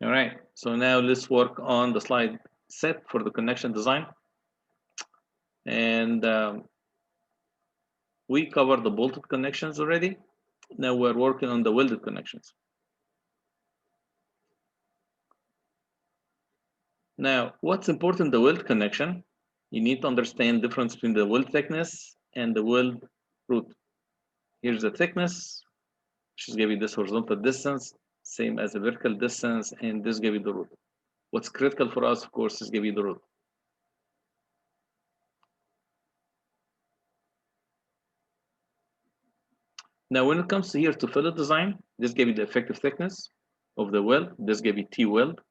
All right, so now let's work on the slide set for the connection design. And we covered the bolted connections already. Now we're working on the welded connections. Now, what's important in the weld connection? You need to understand the difference between the weld thickness and the weld root. Here's the thickness, which is giving this horizontal distance, same as the vertical distance, and this gives you the root. What's critical for us, of course, is give you the root. Now, when it comes to here to fillet design, this gives you the effective thickness of the weld. This gives you T weld.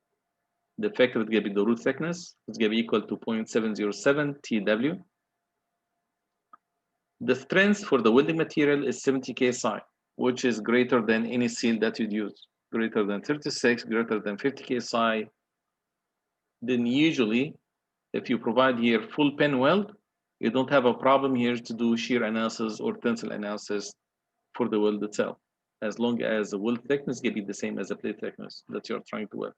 The effective will give you the root thickness. It's going to be equal to 0.707 TW. The strength for the welding material is 70 KSI, which is greater than any steel that you'd use. Greater than 36, greater than 50 KSI. Then usually, if you provide here full pin weld, you don't have a problem here to do shear analysis or tensile analysis for the weld itself, as long as the weld thickness can be the same as the plate thickness that you're trying to weld.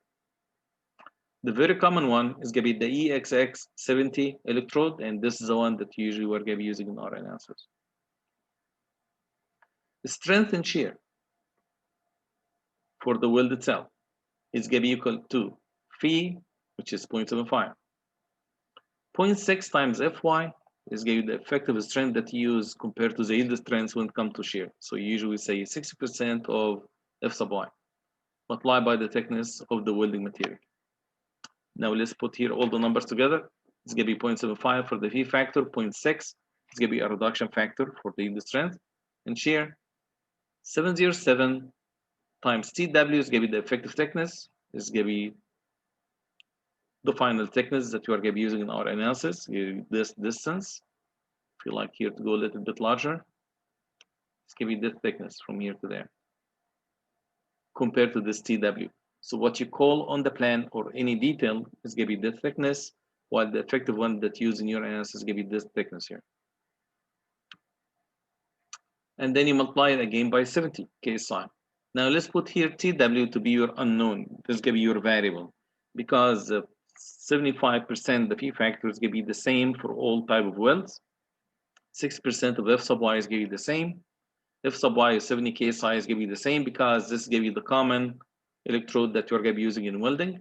The very common one is going to be the EGCE 70 electrode, and this is the one that usually we're going to be using in our analysis. The strength and shear for the weld itself is going to be equal to phi, which is 0.75. 0.6 times Fy is going to be the effective strength that you use compared to the yield strength when it comes to shear. So you usually say 60% of F sub y multiplied by the thickness of the welding material. Now let's put here all the numbers together. It's going to be 0.75 for the phi factor, 0.6. It's going to be a reduction factor for the yield strength. And shear, 707 times TW is going to be the effective thickness. It's going to be the final thickness that you are going to be using in our analysis. This distance, if you like here to go a little bit larger, it's going to be this thickness from here to there compared to this TW. So what you call on the plan or any detail is going to be this thickness, while the effective one that you use in your analysis is going to be this thickness here. And then you multiply it again by 70 KSI. Now let's put here TW to be your unknown. This is going to be your variable, because 75% the P factor is going to be the same for all type of welds. 6% of F sub y is going to be the same. F sub y is 70 KSI is going to be the same because this gives you the common electrode that you're going to be using in welding.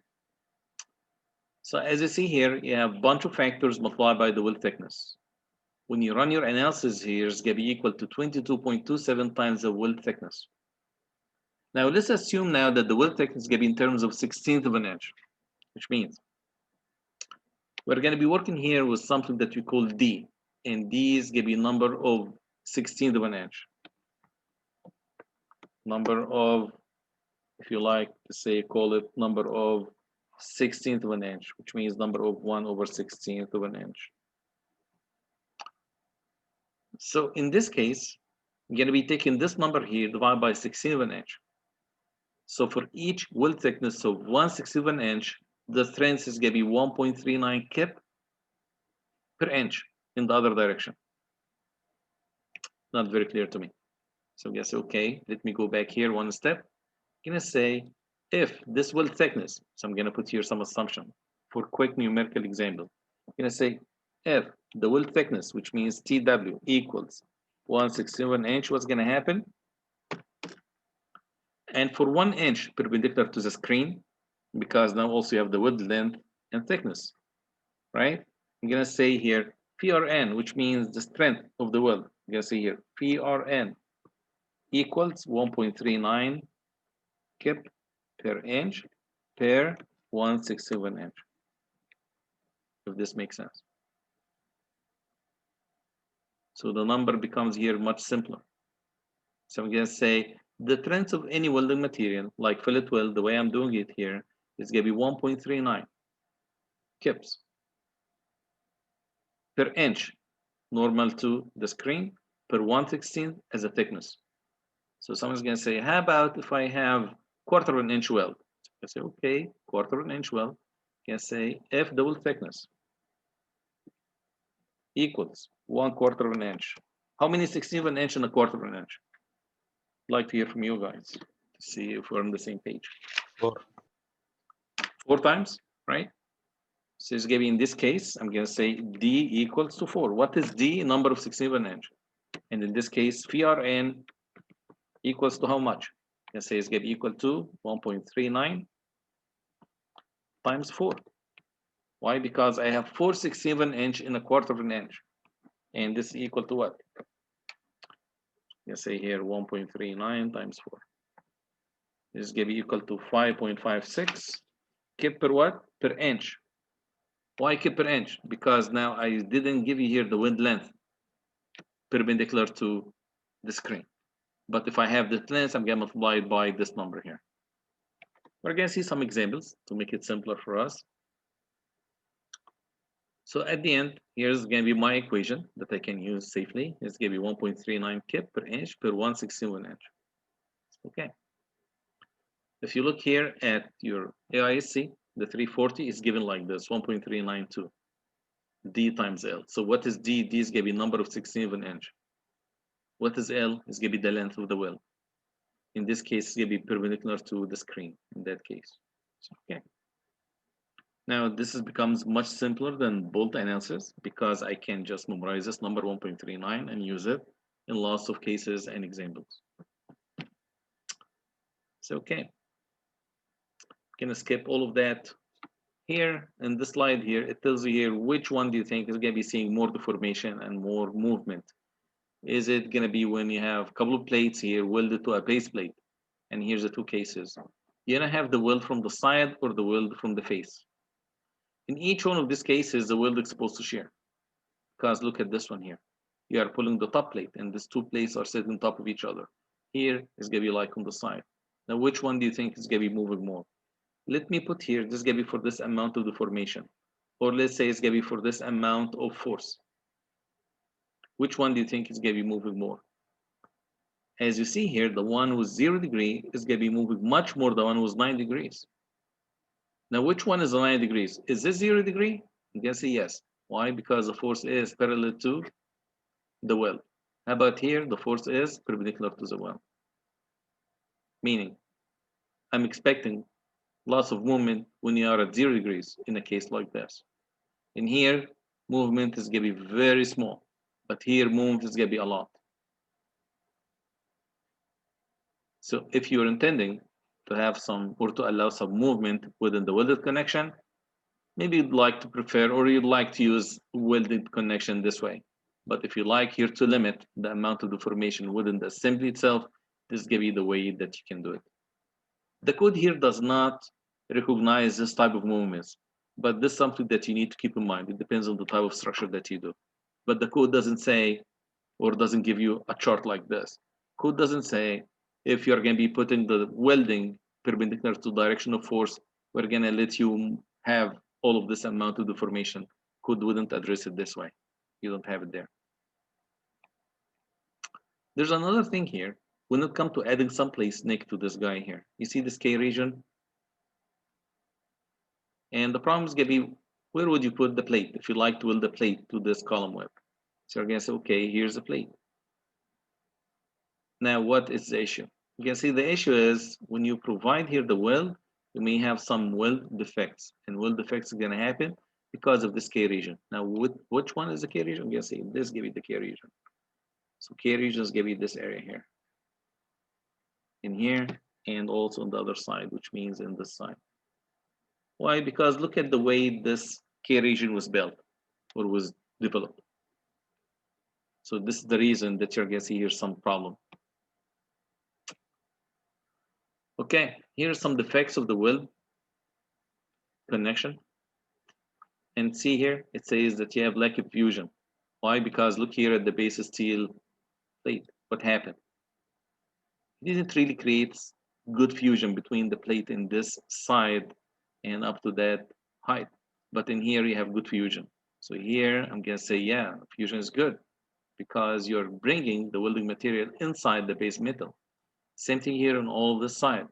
So as you see here, you have a bunch of factors multiplied by the weld thickness. When you run your analysis here, it's going to be equal to 22.27 times the weld thickness. Now let's assume now that the weld thickness is going to be in terms of 1/16 of an inch, which means we're going to be working here with something that we call D, and D is going to be number of 1/16 of an inch. Number of, if you like to say, call it number of 1/16 of an inch, which means number of 1/16 of an inch. So in this case, I'm going to be taking this number here divided by 1/16 of an inch. So for each weld thickness of 1/16 of an inch, the strength is going to be 1.39 kip per inch in the other direction. Not very clear to me. So I guess, okay, let me go back here one step. I'm going to say if this weld thickness, so I'm going to put here some assumption for quick numerical example. I'm going to say if the weld thickness, which means TW, equals 1/16 of an inch, what's going to happen? And for 1 inch perpendicular to the screen, because now also you have the weld length and thickness, right? I'm going to say here PRN, which means the strength of the weld. I'm going to say here PRN equals 1.39 kip per inch per 1/16 of an inch, if this makes sense. So the number becomes here much simpler. So I'm going to say the strength of any welding material, like fillet weld, the way I'm doing it here, is going to be 1.39 kips per inch, normal to the screen, per 1/16 as a thickness. So someone's going to say, how about if I have 1/4 of an inch weld? I say, okay, 1/4 of an inch weld. You can say if the weld thickness equals 1/4 of an inch. How many 1/16 of an inch and 1/4 of an inch? I'd like to hear from you guys to see if we're on the same page. 4. 4 times, right? So it's going to be, in this case, I'm going to say D equals to 4. What is D? Number of 16 inch. And in this case, VRN equals to how much? Let's say it's going to be equal to 1.39 times 4. Why? Because I have 4 16 inch in a quarter of an inch. And this is equal to what? Let's say here 1.39 times 4. This is going to be equal to 5.56 kip per what? Per inch. Why kip per inch? Because now I didn't give you here the wind length perpendicular to the screen. But if I have the length, I'm going to multiply it by this number here. We're going to see some examples to make it simpler for us. So at the end, here's going to be my equation that I can use safely. It's going to be 1.39 kip per inch per 1/16 inch. Okay. If you look here at your AISC, the 340 is given like this, 1.392 D times L. So what is D? D is going to be number of 16 inch. What is L? It's going to be the length of the well. In this case, it's going to be perpendicular to the screen in that case. Okay. Now this becomes much simpler than bolt analysis because I can just memorize this number 1.39 and use it in lots of cases and examples. So okay. Gonna skip all of that. Here in this slide here, it tells you here which one do you think is going to be seeing more deformation and more movement. Is it going to be when you have a couple of plates here welded to a base plate? And here's the two cases. You're going to have the weld from the side or the weld from the face. In each one of these cases, the weld is supposed to shear. Because look at this one here. You are pulling the top plate and these two plates are sitting on top of each other. Here is going to be like on the side. Now, which one do you think is going to be moving more? Let me put here, this is going to be for this amount of deformation. Or let's say it's going to be for this amount of force. Which one do you think is going to be moving more? As you see here, the one with 0 degree is going to be moving much more than the one with 9 degrees. Now, which one is the 9 degrees? Is this 0 degree? You can say yes. Why? Because the force is parallel to the weld. How about here? The force is perpendicular to the weld. Meaning, I'm expecting lots of movement when you are at 0 degrees in a case like this. In here, movement is going to be very small, but here movement is going to be a lot. So if you're intending to have some or to allow some movement within the welded connection, maybe you'd like to prefer or you'd like to use welded connection this way. But if you like here to limit the amount of deformation within the assembly itself, this is going to be the way that you can do it. The code here does not recognize this type of movements, but this is something that you need to keep in mind. It depends on the type of structure that you do. But the code doesn't say or doesn't give you a chart like this. Code doesn't say if you're going to be putting the welding perpendicular to direction of force, we're going to let you have all of this amount of deformation. Code wouldn't address it this way. You don't have it there. There's another thing here. When it comes to adding some place next to this guy here, you see this K region? And the problem is going to be, where would you put the plate if you like to weld the plate to this column web? So you're going to say, okay, here's the plate. Now, what is the issue? You can see the issue is when you provide here the weld, you may have some weld defects, and weld defects are going to happen because of this K region. Now, which one is the K region? I'm going to say this give you the K region. So K regions give you this area here, in here, and also on the other side, which means in this side. Why? Because look at the way this K region was built or was developed. So this is the reason that you're going to see here some problem. Okay, here are some defects of the weld connection. And see here, it says that you have lack of fusion. Why? Because look here at the base steel plate. What happened? It didn't really create good fusion between the plate in this side and up to that height. But in here, you have good fusion. So here, I'm going to say, yeah, fusion is good because you're bringing the welding material inside the base metal. Same thing here on all this side.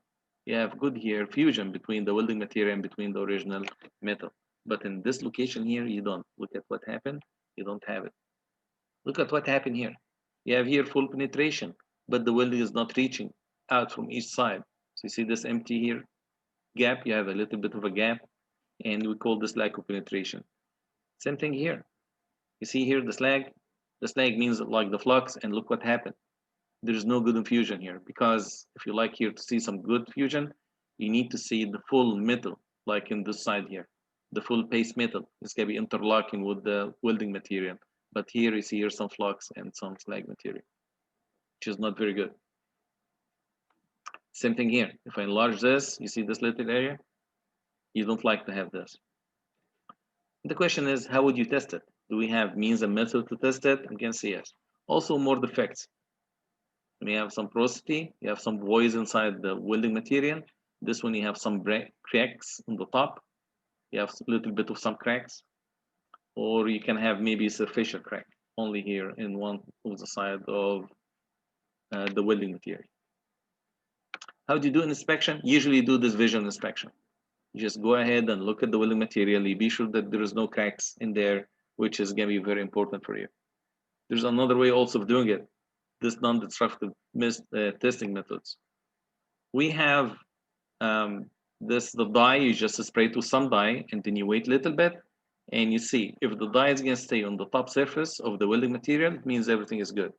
You have good here fusion between the welding material and between the original metal. But in this location here, you don't. Look at what happened. You don't have it. Look at what happened here. You have here full penetration, but the welding is not reaching out from each side. So you see this empty here. gap, you have a little bit of a gap, and we call this lack of penetration. Same thing here. You see here the slag means like the flux, and look what happened. There's no good infusion here, because if you like here to see some good fusion, you need to see the full metal, like in this side here. The full paste metal is going to be interlocking with the welding material. But here you see here some flux and some slag material, which is not very good. Same thing here. If I enlarge this, you see this little area? You don't like to have this. The question is, how would you test it? Do we have means and method to test it? I'm going to say yes. Also, more defects. When you have some porosity, you have some voids inside the welding material. This one, you have some cracks on the top. You have a little bit of some cracks. Or you can have maybe a superficial crack only here in one of the side of the welding material. How do you do an inspection? Usually you do this visual inspection. You just go ahead and look at the welding material. You be sure that there is no cracks in there, which is going to be very important for you. There's another way also of doing it. This non-destructive testing methods. We have the dye, you just spray it with some dye, and then you wait a little bit, and you see if the dye is going to stay on the top surface of the welding material, it means everything is good.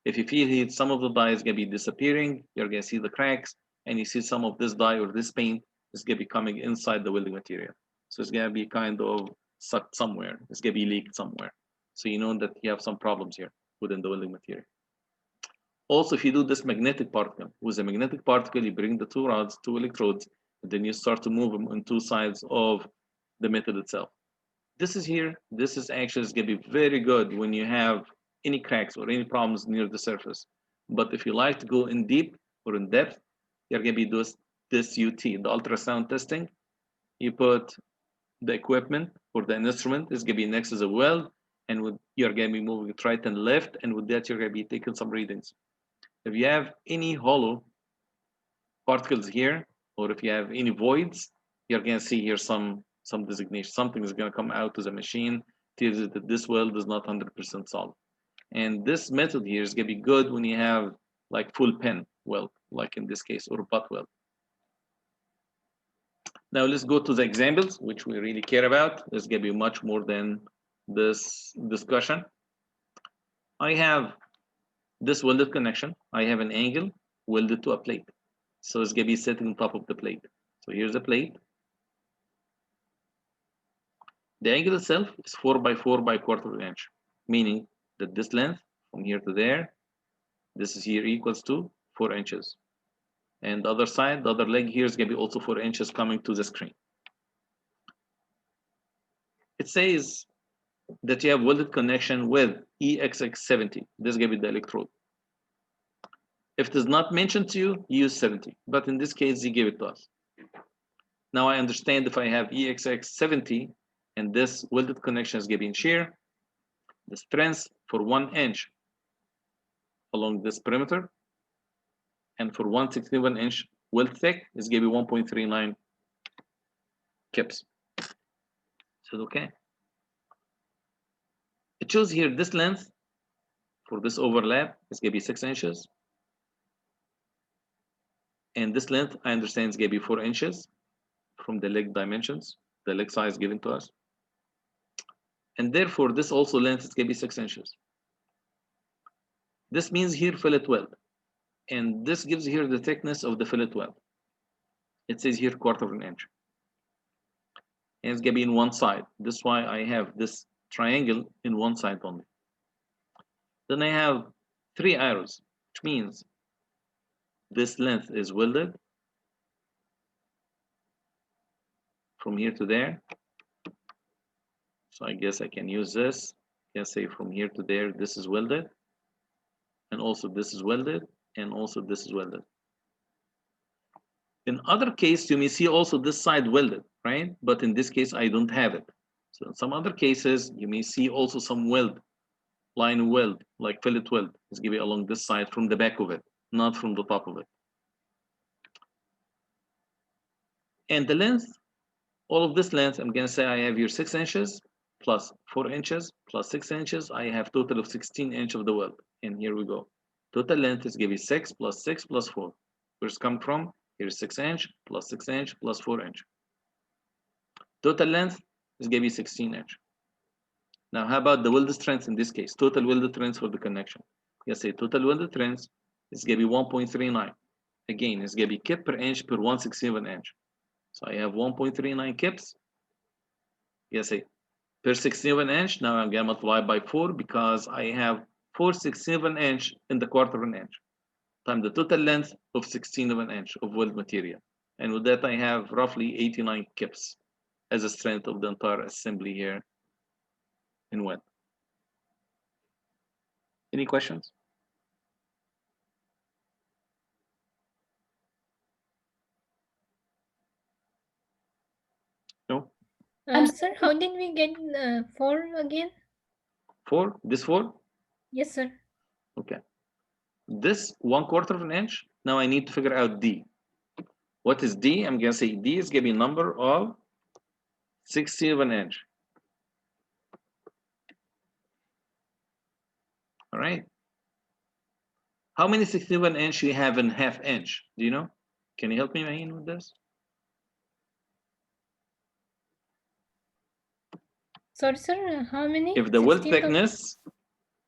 If you feel heat, some of the dye is going to be disappearing, you're going to see the cracks, and you see some of this dye or this paint is going to be coming inside the welding material. So it's going to be kind of sucked somewhere. It's going to be leaked somewhere. So you know that you have some problems here within the welding material. Also, if you do this magnetic particle, with a magnetic particle, you bring the two rods, two electrodes, and then you start to move them on two sides of the metal itself. This is here. This is actually going to be very good when you have any cracks or any problems near the surface. But if you like to go in deep or in depth, you're going to be doing this UT, the ultrasound testing. You put the equipment or the instrument is going to be next to the weld, and you're going to be moving it right and left, and with that you're going to be taking some readings. If you have any hollow particles here, or if you have any voids, you're going to see here some designation. Something is going to come out to the machine, tells you that this weld is not 100% solid. And this method here is going to be good when you have like full pen weld, like in this case, or butt weld. Now let's go to the examples, which we really care about. There's going to be much more than this discussion. I have this welded connection. I have an angle welded to a plate. So it's going to be sitting on top of the plate. So here's the plate. The angle itself is 4 by 4 by 1/4 inch, meaning that this length from here to there, this is here equals to 4 inches. And the other side, the other leg here is going to be also 4 inches coming to the screen. It says that you have welded connection with EGCE. This is going to be the electrode. If it is not mentioned to you, use 70. But in this case, he gave it to us. Now I understand if I have EGCE and this welded connection is giving shear, the strength for 1 inch along this perimeter and for 1/61 inch weld thick is going to be 1.39 kips. So okay. It shows here this length for this overlap is going to be 6 inches. And this length, I understand, is going to be 4 inches from the leg dimensions, the leg size given to us. And therefore, this also length is going to be 6 inches. This means here fillet weld. And this gives here the thickness of the fillet weld. It says here 1/4 inch. And it's going to be in one side. That's why I have this triangle in one side only. Then I have 3 arrows, which means this length is welded from here to there. So I guess I can use this. I can say from here to there, this is welded. And also this is welded. And also this is welded. In other case, you may see also this side welded, right? But in this case, I don't have it. So in some other cases, you may see also some weld, line weld, like fillet weld. It's going to be along this side from the back of it, not from the top of it. And the length, all of this length, I'm going to say I have here 6 inches plus 4 inches plus 6 inches. I have total of 16 inches of the weld. And here we go. Total length is going to be 6 plus 6 plus 4. Where's it come from? Here's 6 inch plus 6 inch plus 4 inch. Total length is going to be 16 inch. Now, how about the weld strength in this case? Total weld strength for the connection. Let's say total weld strength is going to be 1.39. Again, it's going to be kip per inch per 167 inch. So I have 1.39 kips. Yes, per 67 inch. Now I'm going to multiply by 4 because I have 467 inch in the quarter of an inch times the total length of 16 inch of weld material. And with that, I have roughly 89 kips as a strength of the entire assembly here in weld. Any questions? No? Sir, how did we get 4 again? 4? This 4? Yes, sir. Okay. This 1/4 of an inch, now I need to figure out D. What is D? I'm going to say D is going to be number of 16 inch. All right. How many 16 inch you have in half inch? Do you know? Can you help me, Maheen, with this? Sorry, sir, how many? If the weld thickness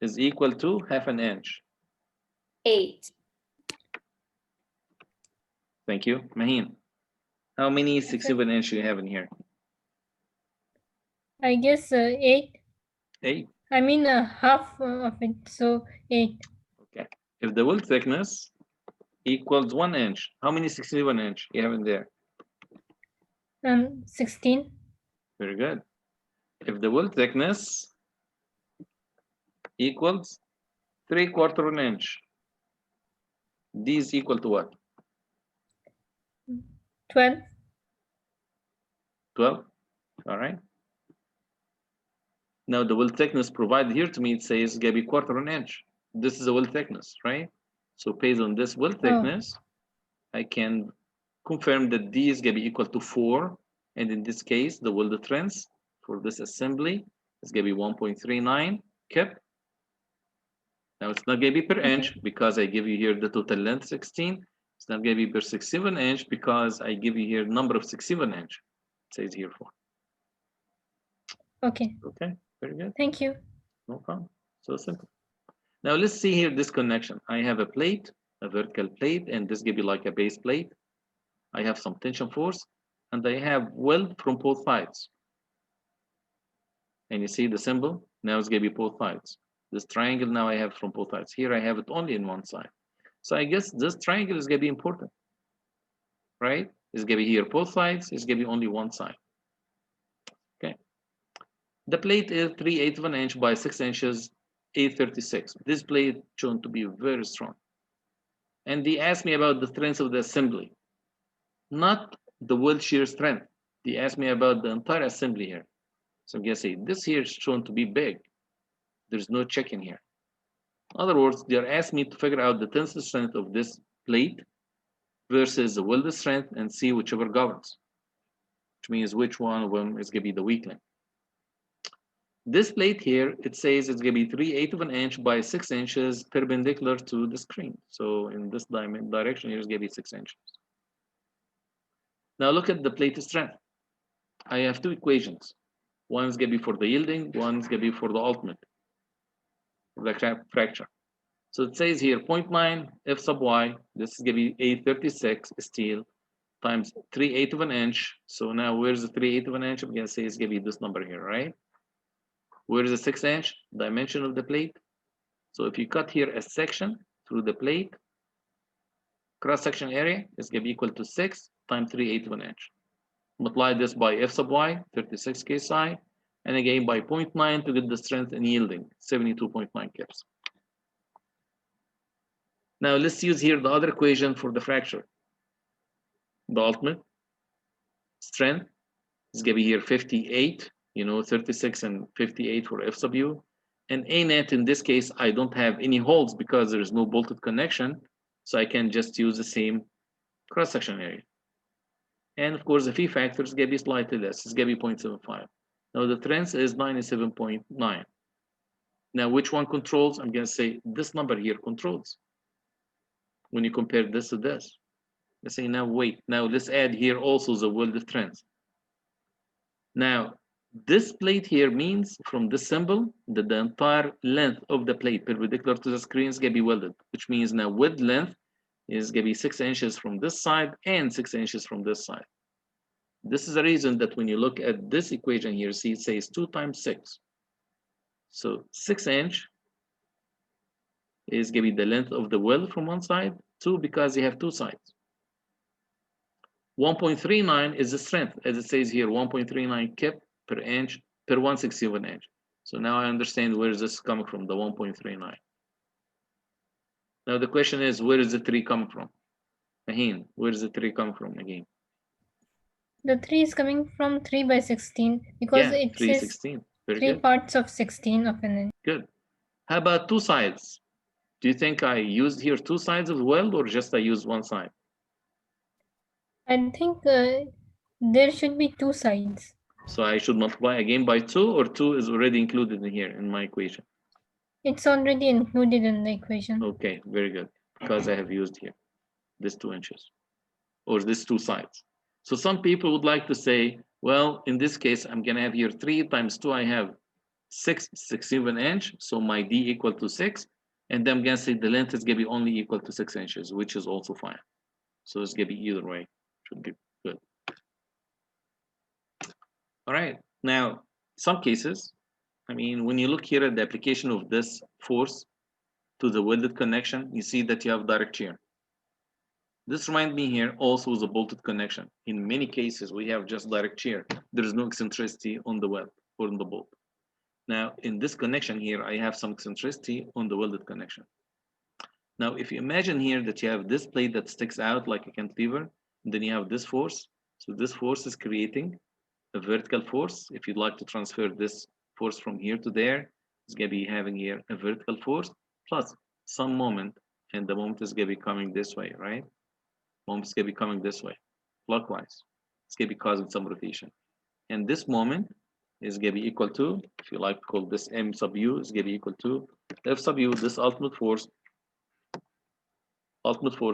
is equal to half an inch. 8. Thank you. Maheen, how many 16 inch you have in here? I guess 8. 8. I mean half of it, so 8. Okay. If the weld thickness equals 1 inch, how many 16 inch you have in there? 16. Very good. If the weld thickness equals 3/4 inch, D is equal to what? 12. 12. All right. Now the weld thickness provided here to me, it says it's going to be 1/4 inch. This is a weld thickness, right? So based on this weld thickness, I can confirm that D is going to be equal to 4. And in this case, the weld strength for this assembly is going to be 1.39 kip. Now it's not going to be per inch because I give you here the total length 16. It's not going to be per 67 inch because I give you here number of 67 inch. It says here 4. Okay. Okay, very good. Thank you. No problem. So simple. Now let's see here this connection. I have a plate, a vertical plate, and this give you like a base plate. I have some tension force, and I have weld from both sides. And you see the symbol? Now it's going to be both sides. This triangle now I have from both sides. Here I have it only in one side. So I guess this triangle is going to be important, right? It's going to be here both sides. It's going to be only one side. Okay. The plate is 3/8 of an inch by 6 inches, 836. This plate shown to be very strong. And they asked me about the strength of the assembly, not the weld shear strength. They asked me about the entire assembly here. So I'm going to say this here is shown to be big. There's no check in here. In other words, they're asking me to figure out the tensile strength of this plate versus the weld strength and see whichever governs, which means which one of them is going to be the weak link. This plate here, it says it's going to be 3/8 of an inch by 6 inches perpendicular to the screen. So in this direction here is going to be 6 inches. Now look at the plate strength. I have two equations. One is going to be for the yielding, one is going to be for the ultimate, for the fracture. So it says here 0.9 F sub y, this is going to be 836 steel times 3/8 of an inch. So now where's the 3/8 of an inch? I'm going to say it's going to be this number here, right? Where is the 6 inch dimension of the plate? So if you cut here a section through the plate, cross-section area is going to be equal to 6 times 3/8 of an inch. Multiply this by F sub y, 36 KSI, and again by 0.9 to get the strength and yielding, 72.9 kips. Now let's use here the other equation for the fracture. The ultimate strength is going to be here 58, 36 and 58 for F sub u. And A net, in this case, I don't have any holes because there is no bolted connection. So I can just use the same cross-section area. And of course, the phi factor is going to be slightly less. It's going to be 0.75. Now the strength is 97.9. Now, which one controls? I'm going to say this number here controls. When you compare this to this, Let's say now wait. Now let's add here also the welded strength. Now this plate here means from this symbol that the entire length of the plate perpendicular to the screen is gonna be welded, which means now weld length is gonna be 6 inches from this side and 6 inches from this side. This is the reason that when you look at this equation here, see it says 2 times 6. So 6 inch is gonna be the length of the weld from one side, 2 because you have 2 sides. 1.39 is the strength, as it says here, 1.39 kip per inch per 1/16 inch. So now I understand where is this coming from, the 1.39. Now the question is, where is the 3 coming from? Aheen, where is the 3 coming from again? The 3 is coming from 3 by 16 because Yeah, it 3/16. says Very 3 good. parts of 16 of an inch. Good. How about 2 sides? Do you think I used here 2 sides of the weld or just I used 1 side? I think there should be 2 sides. So I should multiply again by 2, or 2 is already included in here in my equation? It's already included in the equation. Okay, very good. Because I have used here this 2 inches or this 2 sides. So some people would like to say, well, in this case, I'm going to have here 3 times 2. I have 6/16 inch. So my D equal to 6. And then I'm going to say the length is going to be only equal to 6 inches, which is also fine. So it's going to be either way. Should be good. All right. Now, some cases, I mean, when you look here at the application of this force to the welded connection, you see that you have direct shear. This reminds me here also is a bolted connection. In many cases, we have just direct shear. There is no eccentricity on the weld or on the bolt. Now, in this connection here, I have some eccentricity on the welded connection. Now, if you imagine here that you have this plate that sticks out like a cantilever, and then you have this force. So this force is creating a vertical force. If you'd like to transfer this force from here to there, it's going to be having here a vertical force plus some moment, and the moment is going to be coming this way, right? Moment is going to be coming this way, clockwise. It's going to be causing some rotation. And this moment is going to be equal to, if you like to call this M sub U, is going to be equal to F sub U, this ultimate force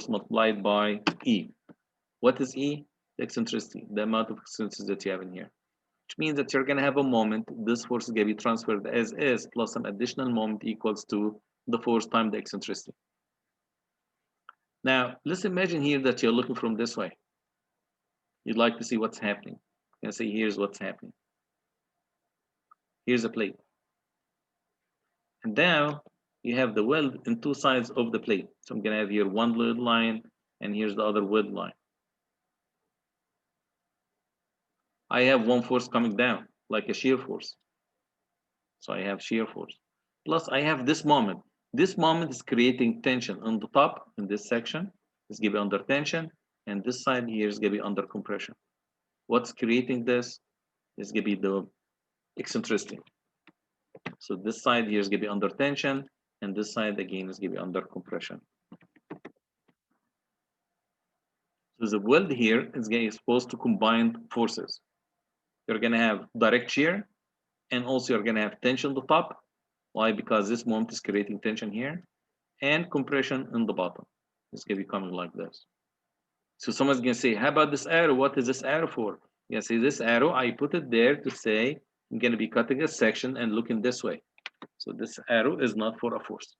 multiplied by E. What is E? The eccentricity, the amount of eccentricity that you have in here. Which means that you're going to have a moment, this force is going to be transferred as is, plus some additional moment equals to the force times the eccentricity. Now, let's imagine here that you're looking from this way. You'd like to see what's happening. And say, here's what's happening. Here's a plate. And now you have the weld in 2 sides of the plate. So I'm going to have here one weld line, and here's the other weld line. I have one force coming down, like a shear force. So I have shear force. Plus I have this moment. This moment is creating tension on the top in this section. It's going to be under tension, and this side here is going to be under compression. What's creating this is going to be the eccentricity. So this side here is going to be under tension, and this side again is going to be under compression. So the weld here is supposed to combine forces. You're going to have direct shear, and also you're going to have tension on the top. Why? Because this moment is creating tension here, and compression in the bottom. It's going to be coming like this. So someone's going to say, how about this arrow? What is this arrow for? You can say this arrow, I put it there to say I'm going to be cutting a section and looking this way. So this arrow is not for a force.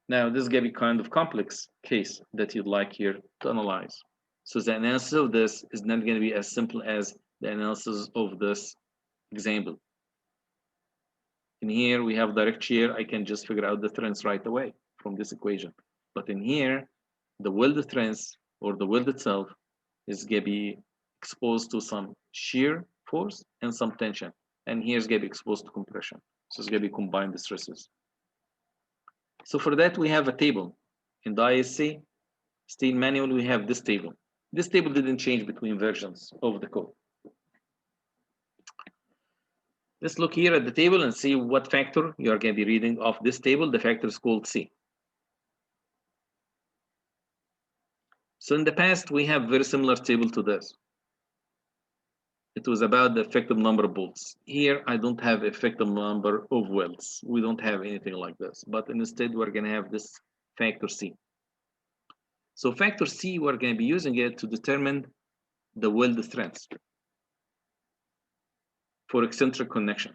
Now, this is going to be kind of complex case that you'd like here to analyze. So the analysis of this is not going to be as simple as the analysis of this example. In here, we have direct shear. I can just figure out the strength right away from this equation. But in here, the weld strength or the weld itself is going to be exposed to some shear force and some tension. And here's going to be exposed to compression. So it's going to be combined stresses. So for that, we have a table. In the ISC steel manual, we have this table. This table didn't change between versions of the code. Let's look here at the table and see what factor you are going to be reading off this table. The factor is called C. So in the past, we have very similar table to this. It was about the effective number of bolts. Here, I don't have effective number of welds. We don't have anything like this. But instead, we're going to have this factor C. So factor C, we're going to be using it to determine the weld strength for eccentric connection.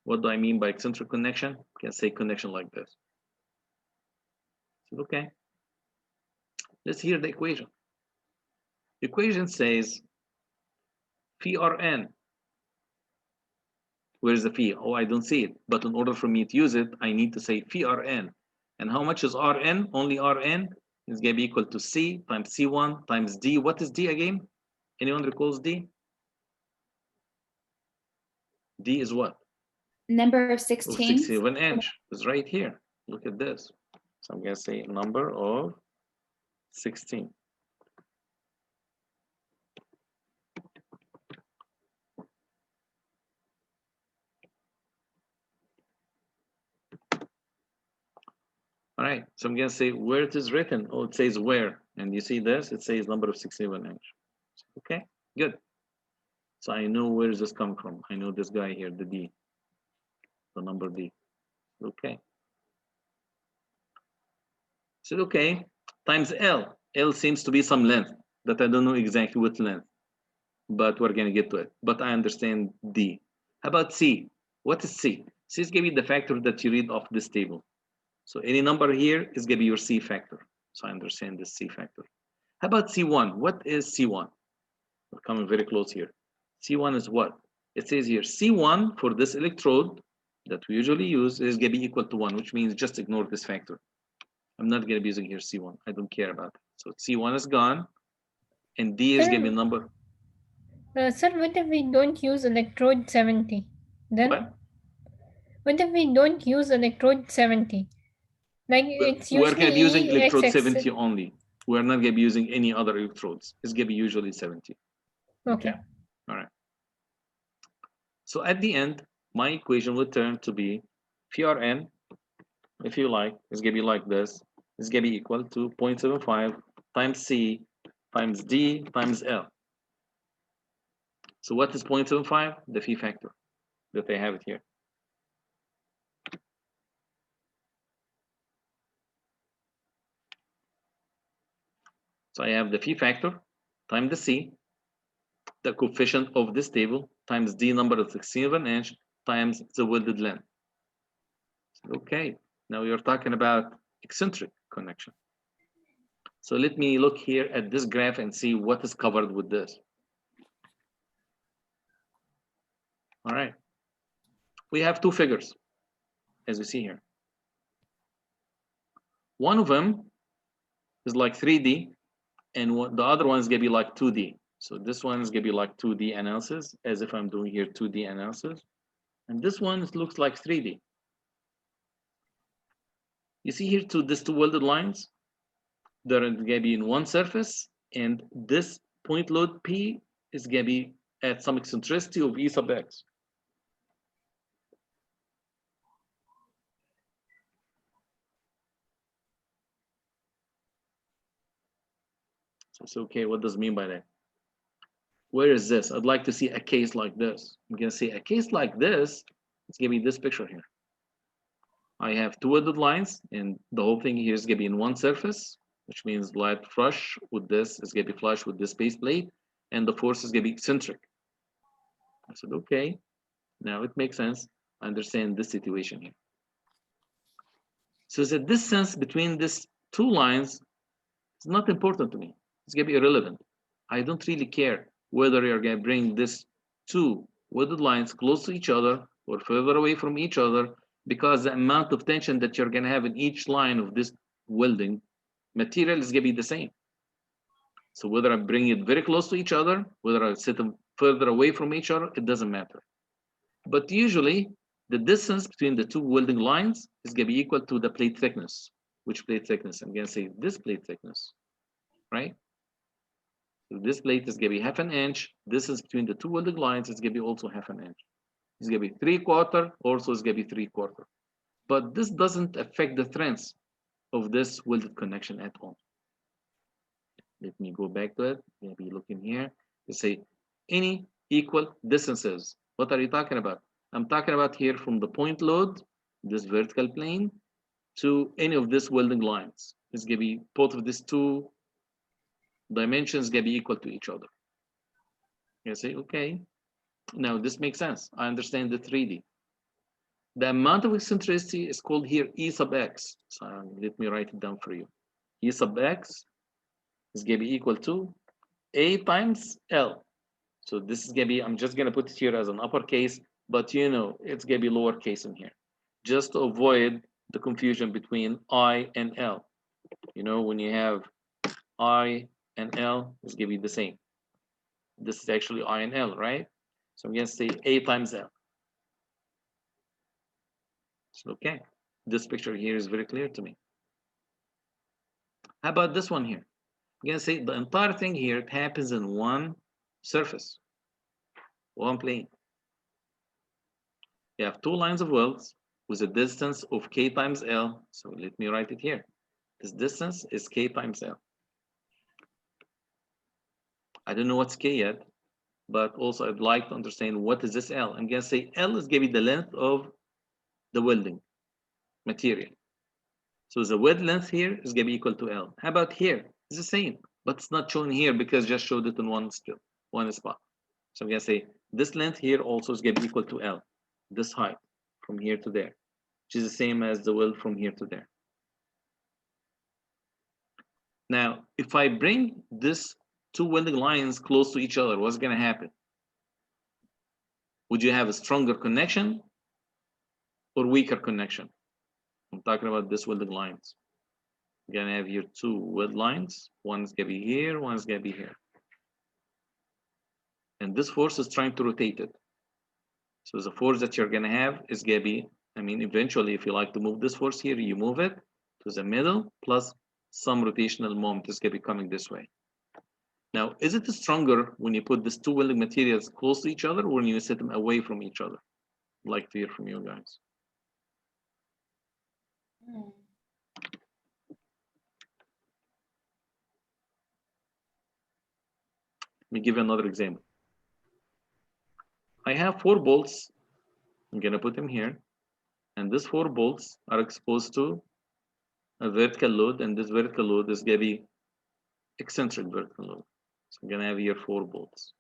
What do I mean by eccentric connection? I can say connection like this. Okay. Let's hear the equation. The equation says phi Rn. Where's the phi? Oh, I don't see it. But in order for me to use it, I need to say phi Rn. And how much is Rn? Only Rn is going to be equal to C times C1 times D. What is D again? Anyone recalls D? D is what? Number of 16. 67 inch. It's right here. Look at this. So I'm going to say number of 16. All right, so I'm going to say where it is written. Oh, it says where. And you see this, it says number of 67 inch. Okay, good. So I know where is this coming from. I know this guy here, the D, the number D. Okay. So okay, times L. L seems to be some length that I don't know exactly what length, but we're going to get to it. But I understand D. How about C? What is C? C is going to be the factor that you read off this table. So any number here is going to be your C factor. So I understand this C factor. How about C1? What is C1? We're coming very close here. C1 is what? It says here C1 for this electrode that we usually use is going to be equal to 1, which means just ignore this factor. I'm not going to be using here C1. I don't care about it. So C1 is gone, and D is going to be a number. Sir, what if we don't use electrode 70? Then? What if we don't use electrode 70? Like it's usually we're going to be using electrode EGCE. 70 only. We're not going to be using any other electrodes. It's going to be usually 70. Okay. All right. So at the end, my equation would turn to be phi Rn, if you like, is going to be like this. It's going to be equal to 0.75 times C times D times L. So what is 0.75? The phi factor that I have it here. So I have the phi factor times the C, the coefficient of this table, times D number of 67 inch times the welded length. Okay, now we are talking about eccentric connection. So let me look here at this graph and see what is covered with this. All right, we have two figures, as we see here. One of them is like 3D, and the other one is going to be like 2D. So this one is going to be like 2D analysis, as if I'm doing here 2D analysis. And this one looks like 3D. You see here these two welded lines? They're going to be in one surface, and this point load P is going to be at some eccentricity of E sub X. So okay, what does it mean by that? Where is this? I'd like to see a case like this. I'm going to see a case like this. It's going to be this picture here. I have two welded lines, and the whole thing here is going to be in one surface, which means light flush with this is going to be flush with this base plate, and the force is going to be eccentric. I said, okay, now it makes sense. I understand this situation here. So the distance between these two lines is not important to me. It's going to be irrelevant. I don't really care whether you're going to bring these two welded lines close to each other or further away from each other, because the amount of tension that you're going to have in each line of this welding material is going to be the same. So whether I bring it very close to each other, whether I set them further away from each other, it doesn't matter. But usually, the distance between the two welding lines is going to be equal to the plate thickness. Which plate thickness? I'm going to say this plate thickness, right? So this plate is going to be 1/2 inch. Distance between the two welding lines is going to be also 1/2 inch. It's going to be 3/4, also it's going to be 3/4. But this doesn't affect the strength of this welded connection at all. Let me go back to it. Maybe looking here. You say any equal distances. What are you talking about? I'm talking about here from the point load, this vertical plane, to any of these welding lines. It's going to be both of these two dimensions gonna be equal to each other. You say, okay, now this makes sense. I understand the 3D. The amount of eccentricity is called here E sub x. So let me write it down for you. E sub x is gonna be equal to A times L. So this is gonna be, I'm just gonna put it here as an uppercase, but you know, it's gonna be lowercase in here, just to avoid the confusion between I and L. You know, when you have I and L, it's gonna be the same. This is actually I and L, right? So I'm gonna say A times L. So, okay, this picture here is very clear to me. How about this one here? I'm gonna say the entire thing here, it happens in one surface, one plane. You have two lines of welds with a distance of K times L. So let me write it here. This distance is K times L. I don't know what's K yet, but also I'd like to understand what is this L. I'm gonna say L is gonna be the length of the welding material. So the weld length here is gonna be equal to L. How about here? It's the same, but it's not shown here because just showed it in one spot. So I'm gonna say this length here also is gonna be equal to L, this height from here to there, which is the same as the weld from here to there. Now, if I bring this two welding lines close to each other, what's gonna happen? Would you have a stronger connection or weaker connection? I'm talking about this welding lines. You're gonna have here two weld lines. One's gonna be here, one's gonna be here. And this force is trying to rotate it. So the force that you're gonna have is gonna be, I mean, eventually, if you like to move this force here, you move it to the middle, plus some rotational moment is gonna be coming this way. Now, is it stronger when you put these two welding materials close to each other or when you set them away from each other? I'd like to hear from you guys. Let me give you another example. I have 4 bolts. I'm gonna put them here. And these 4 bolts are exposed to a vertical load, and this vertical load is gonna be eccentric vertical load. So I'm gonna have here 4 bolts.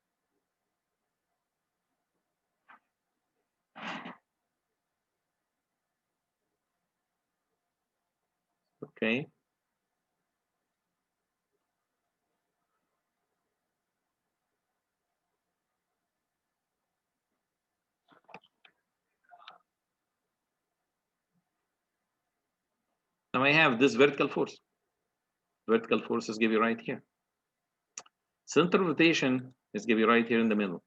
Okay. Now I have this vertical force. Vertical force is gonna be right here. Center of rotation is gonna be right here in the middle.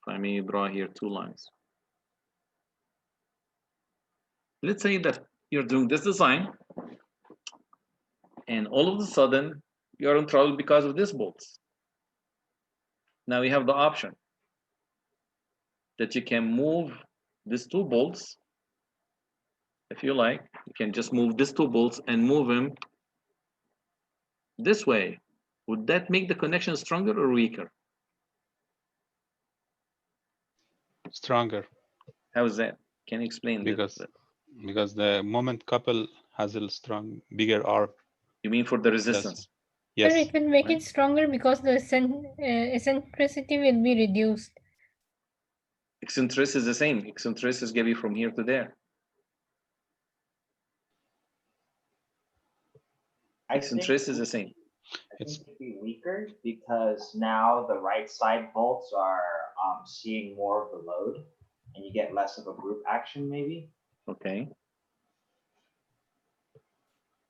If I may draw here 2 lines. Let's say that you're doing this design, and all of a sudden you're in trouble because of these bolts. Now you have the option that you can move these 2 bolts. If you like, you can just move these 2 bolts and move them this way. Would that make the connection stronger or weaker? Stronger. How is that? Can you explain because that? Because the moment couple has a strong, bigger arc. You mean for the resistance? Yes. Sir, it will make Right. it stronger because the eccentricity will be reduced. Eccentricity is the same. Eccentricity is gonna be from here to there. Eccentricity is the same. I think it'd be weaker because now the right side bolts are seeing more of the load and you get less of a group action maybe. Okay.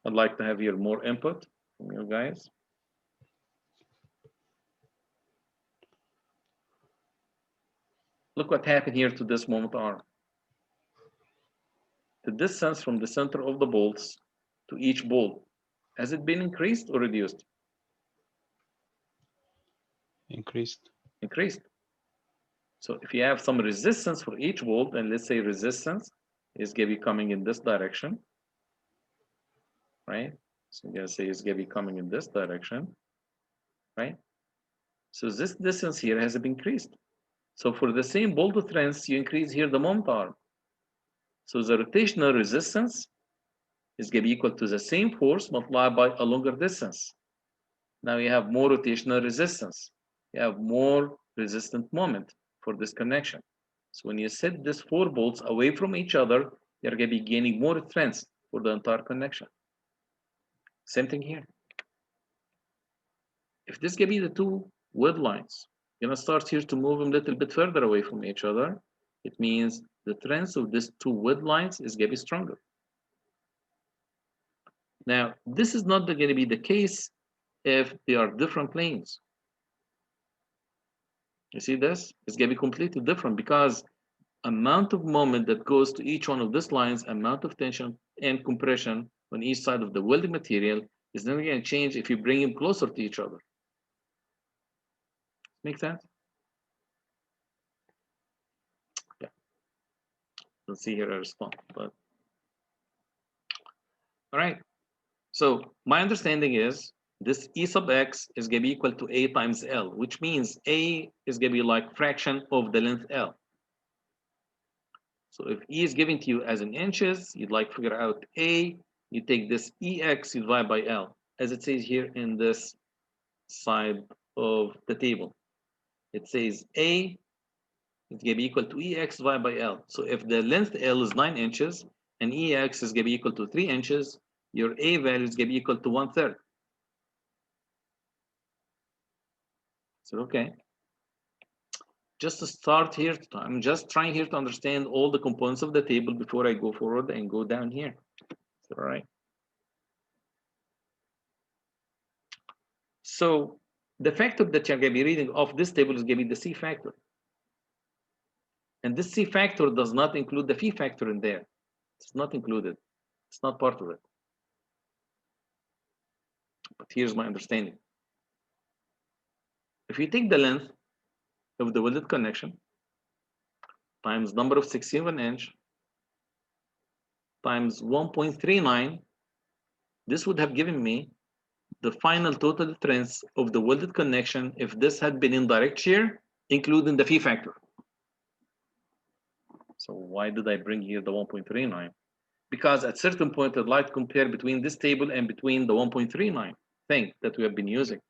I'd like to have here more input from you guys. Look what happened here to this moment arm. The distance from the center of the bolts to each bolt, has it been increased or reduced? Increased. Increased. So if you have some resistance for each bolt, and let's say resistance is gonna be coming in this direction, right? So I'm gonna say it's gonna be coming in this direction, right? So this distance here has been increased. So for the same bolt difference, you increase here the moment arm. So the rotational resistance is gonna be equal to the same force multiplied by a longer distance. Now you have more rotational resistance. You have more resistant moment for this connection. So when you set these 4 bolts away from each other, you're going to be gaining more strength for the entire connection. Same thing here. If this is going to be the 2 weld lines, you're going to start here to move them a little bit further away from each other. It means the strength of these 2 weld lines is going to be stronger. Now, this is not going to be the case if they are different planes. You see this? It's going to be completely different because amount of moment that goes to each one of these lines, amount of tension and compression on each side of the welding material is not going to change if you bring them closer to each other. Make sense? Yeah. Let's see here I respond. But all right. So my understanding is this E sub x is going to be equal to A times L, which means A is going to be like fraction of the length L. So if E is given to you as in inches, you'd like to figure out A, you take this EX, you divide by L, as it says here in this side of the table. It says A is going to be equal to EX divided by L. So if the length L is 9 inches and EX is going to be equal to 3 inches, your A value is going to be equal to 1/3. So, okay. Just to start here, I'm just trying here to understand all the components of the table before I go forward and go down here. All right. So the factor that you're going to be reading off this table is going to be the C factor. And this C factor does not include the phi factor in there. It's not included. It's not part of it. But here's my understanding. If you take the length of the welded connection times number of 16" times 1.39, this would have given me the final total strength of the welded connection if this had been in direct shear, including the phi factor. So why did I bring here the 1.39? Because at certain point, I'd like to compare between this table and between the 1.39 thing that we have been using.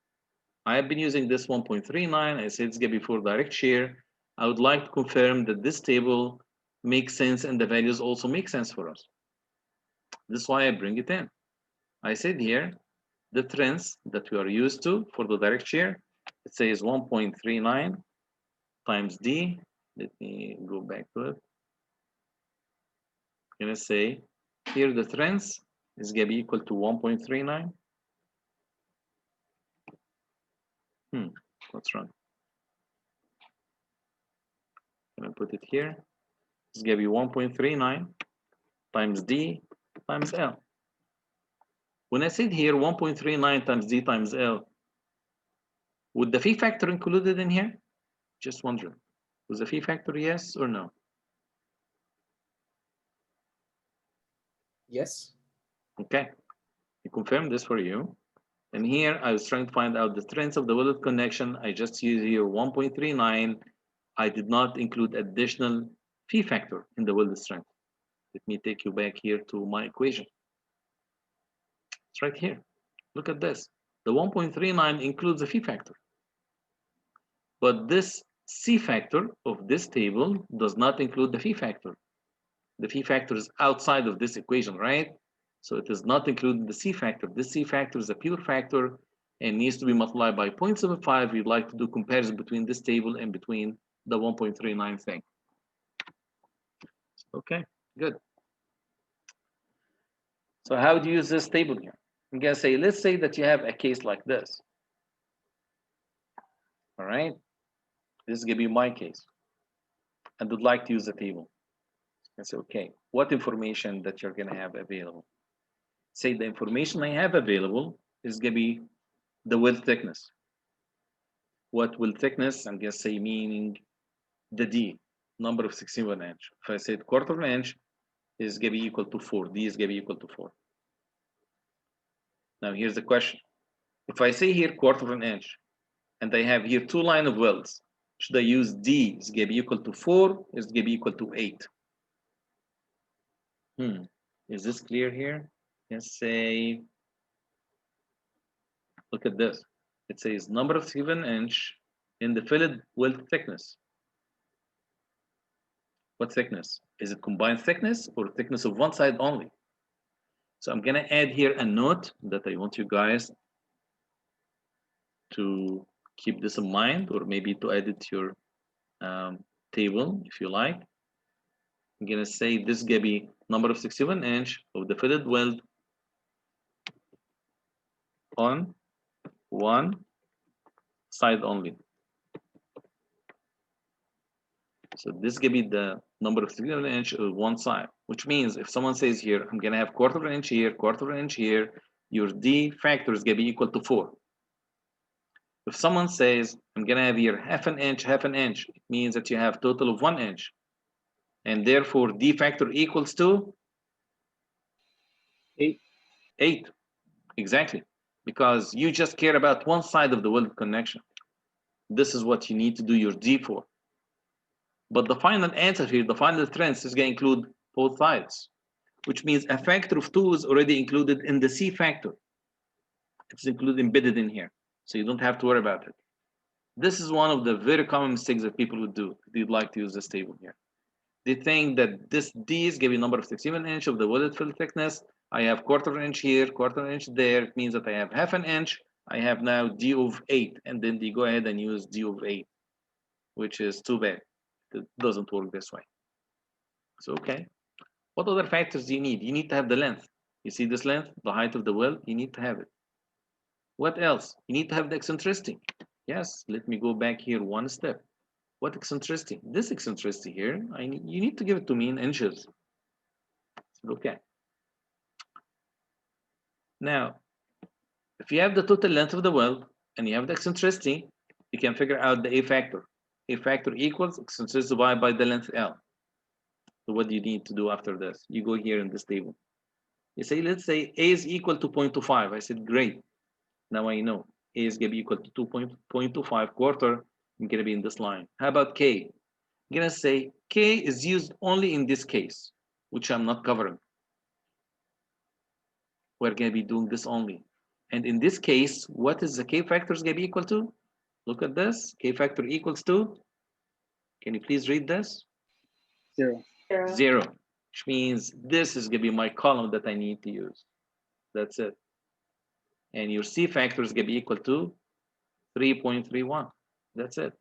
I have been using this 1.39. I said it's going to be for direct shear. I would like to confirm that this table makes sense and the values also make sense for us. This is why I bring it in. I said here, the strength that we are used to for the direct shear, it says 1.39 times D. Let me go back to it. I'm going to say here the strength is going to be equal to 1.39. What's wrong? I'm going to put it here. It's going to be 1.39 times D times L. When I said here 1.39 times D times L, would the phi factor included in here? Just wondering. Was the phi factor yes or no? Yes. Okay. I confirm this for you. And here I was trying to find out the strength of the welded connection. I just used here 1.39. I did not include additional phi factor in the welded strength. Let me take you back here to my equation. It's right here. Look at this. The 1.39 includes the phi factor. But this C factor of this table does not include the phi factor. The phi factor is outside of this equation, right? So it is not included in the C factor. This C factor is a pure factor and needs to be multiplied by 0.75. We'd like to do comparison between this table and between the 1.39 thing. Okay, good. So how do you use this table here? I'm gonna say, let's say that you have a case like this. All right, this is gonna be my case. And would like to use the table. I say, okay, what information that you're gonna have available? Say the information I have available is gonna be the weld thickness. What weld thickness? I'm gonna say meaning the D, number of 16" If I said 1/4 inch, is gonna be equal to 4. D is gonna be equal to 4. Now here's the question. If I say here 1/4 inch, and I have here 2 lines of welds, should I use D is gonna be equal to 4, is gonna be equal to 8? Is this clear here? Let's say, look at this. It says number of 7-inch in the filled weld thickness. What thickness? Is it combined thickness or thickness of one side only? So I'm gonna add here a note that I want you guys to keep this in mind, or maybe to add it to your table if you like. I'm gonna say this is gonna be number of 67-inch of the fitted weld on one side only. So this is gonna be the number of 67-inch of one side, which means if someone says here, I'm gonna have quarter of an inch here, quarter of an inch here, your D factor is gonna be equal to 4. If someone says, I'm gonna have here half an inch, it means that you have total of 1 inch. And therefore D factor equals to 8. 8, exactly. Because you just care about one side of the weld connection. This is what you need to do your D for. But the final answer here, the final strength is gonna include both sides, which means a factor of 2 is already included in the C factor. It's included, embedded in here. So you don't have to worry about it. This is one of the very common mistakes that people would do if they'd like to use this table here. They think that this D is giving number of 67-inch of the welded fill thickness. I have quarter of an inch here, quarter of an inch there. It means that I have half an inch. I have now D of 8, and then they go ahead and use D of 8, which is too bad. It doesn't work this way. So, okay. What other factors do you need? You need to have the length. You see this length, the height of the weld, you need to have it. What else? You need to have the eccentricity. Yes, let me go back here one step. What eccentricity? This eccentricity here, you need to give it to me in inches. Okay. Now, if you have the total length of the weld and you have the eccentricity, you can figure out the A factor. A factor equals eccentricity divided by the length L. So what do you need to do after this? You go here in this table. You say, let's say A is equal to 0.25. I said, great. Now I know A is going to be equal to 2.25 quarter. I'm going to be in this line. How about K? I'm going to say K is used only in this case, which I'm not covering. We're going to be doing this only. And in this case, what is the K factor is going to be equal to? Look at this. K factor equals to, can you please read this? 0. 0, which means this is going to be my column that I need to use. That's it. And your C factor is going to be equal to 3.31. That's it.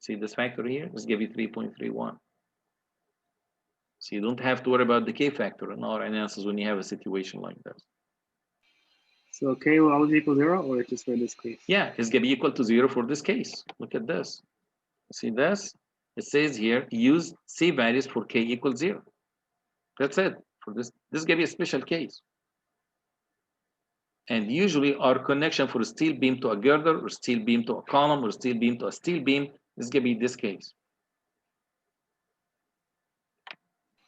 See this factor here is going to be 3.31. So you don't have to worry about the K factor in our analysis when you have a situation like this. So K will always equal 0, or just for this case? Yeah, it's going to be equal to 0 for this case. Look at this. See this? It says here, use C values for K equals 0. That's it. For this is going to be a special case. And usually our connection for a steel beam to a girder, or steel beam to a column, or steel beam to a steel beam is going to be this case.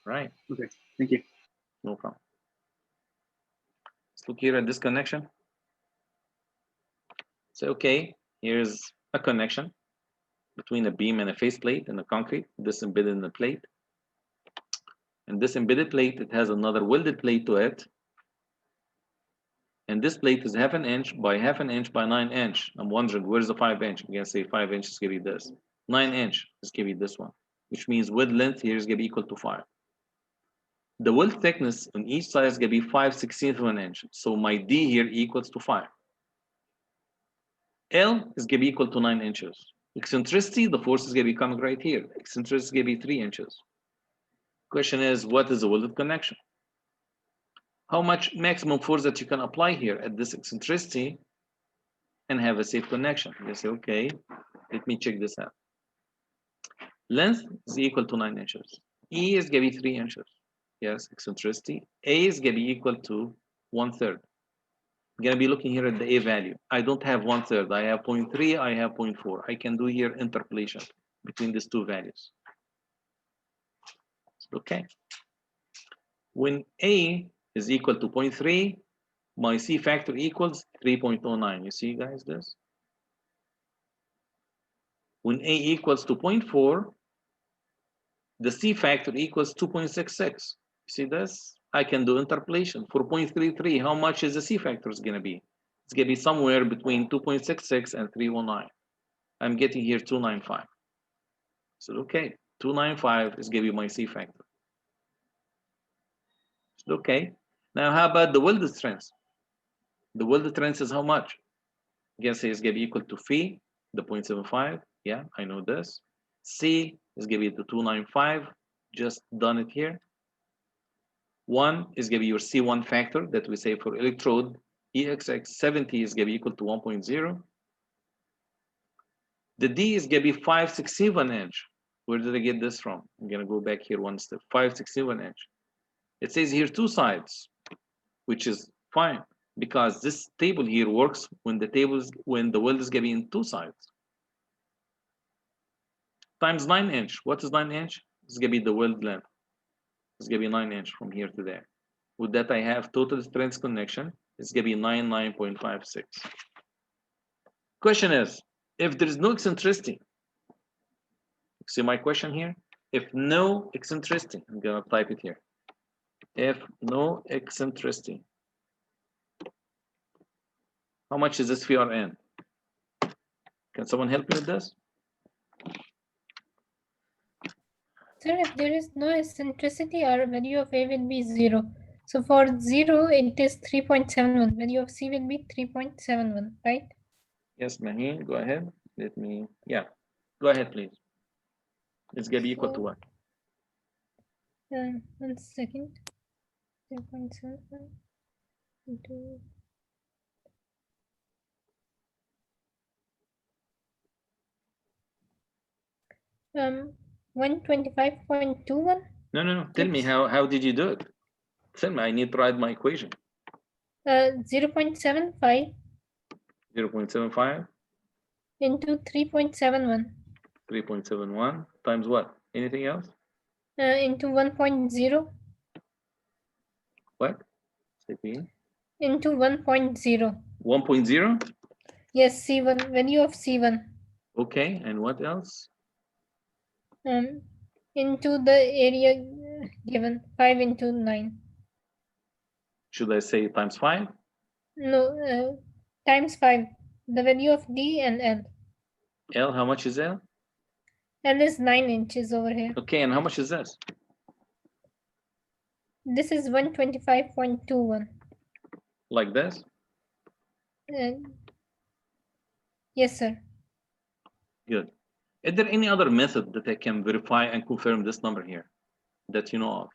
Right? Okay, thank you. No problem. Let's look here at this connection. Say, okay, here's a connection between a beam and a faceplate and a concrete. This embedded in the plate. And this embedded plate, it has another welded plate to it. And this plate is half an inch by half an inch by 9 inch. I'm wondering, where's the 5 inch? I'm going to say 5 inches is going to be this. 9 inch is going to be this one, which means weld length here is going to be equal to 5. The weld thickness on each side is going to be 5/16 of an inch. So my D here equals to 5. L is going to be equal to 9 inches. Eccentricity, the force is going to be coming right here. Eccentricity is going to be 3 inches. Question is, what is a welded connection? How much maximum force that you can apply here at this eccentricity and have a safe connection? You say, okay, let me check this out. Length is equal to 9 inches. E is going to be 3 inches. Yes, eccentricity. A is going to be equal to 1/3. I'm going to be looking here at the A value. I don't have 1/3. I have 0.3, I have 0.4. I can do here interpolation between these two values. Okay. When A is equal to 0.3, my C factor equals 3.09. You see, guys, this? When A equals to 0.4, the C factor equals 2.66. See this? I can do interpolation. For 0.33, how much is the C factor is going to be? It's gonna be somewhere between 2.66 and 319. I'm getting here 295. So okay, 295 is gonna be my C factor. So, okay. Now how about the weld strength? The weld strength is how much? Again, say it's gonna be equal to phi, the 0.75. Yeah, I know this. C is gonna be the 295. Just done it here. 1 is gonna be your C1 factor that we say for electrode. EXX 70 is gonna be equal to 1.0. The D is gonna be 5/67 inch. Where did I get this from? I'm gonna go back here one step. 5/67 inch. It says here 2 sides, which is fine because this table here works when the weld is gonna be in 2 sides. Times 9 inch. What is 9 inch? It's gonna be the weld length. It's gonna be 9 inch from here to there. With that, I have total strength connection. It's gonna be 99.56. Question is, if there is no eccentricity, see my question here? If no eccentricity, I'm gonna type it here. If no eccentricity, how much is this VRN? Can someone help me with this? Sir, if there is no eccentricity, our value of A will be 0. So for 0, it is 3.71. Value of C will be 3.71, right? Yes, Maheen, go ahead. Let me, yeah. Go ahead, please. It's gonna be equal to what? 1 second. 3.71 into 125.21. No. Tell me how did you do it? Tell me, I need to write my equation. 0.75 0.75 into 3.71 3.71 times what? Anything else? into 1.0 What? Say again. into 1.0. 1.0? Yes, C1, value of C1. Okay, and what else? Into the area given, 5 into 9. Should I say times 5? No, times 5. The value of D and L. L, how much is L? L is 9 inches over here. Okay, and how much is this? This is 125.21. Like this? Yes, sir. Good. Is there any other method that I can verify and confirm this number here that you know of?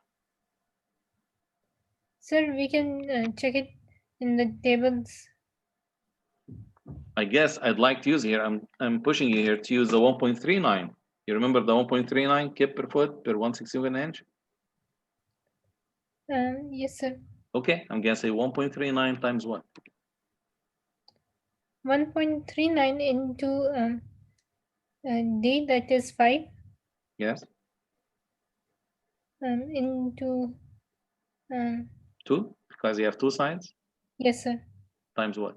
Sir, we can check it in the tables. I guess I'd like to use here, I'm pushing you here to use the 1.39. You remember the 1.39 kip per foot per 161 inch? Yes, sir. Okay, I'm gonna say 1.39 times what? 1.39 into D, that is 5. Yes. Into 2, because you have 2 sides. yes, sir. Times what?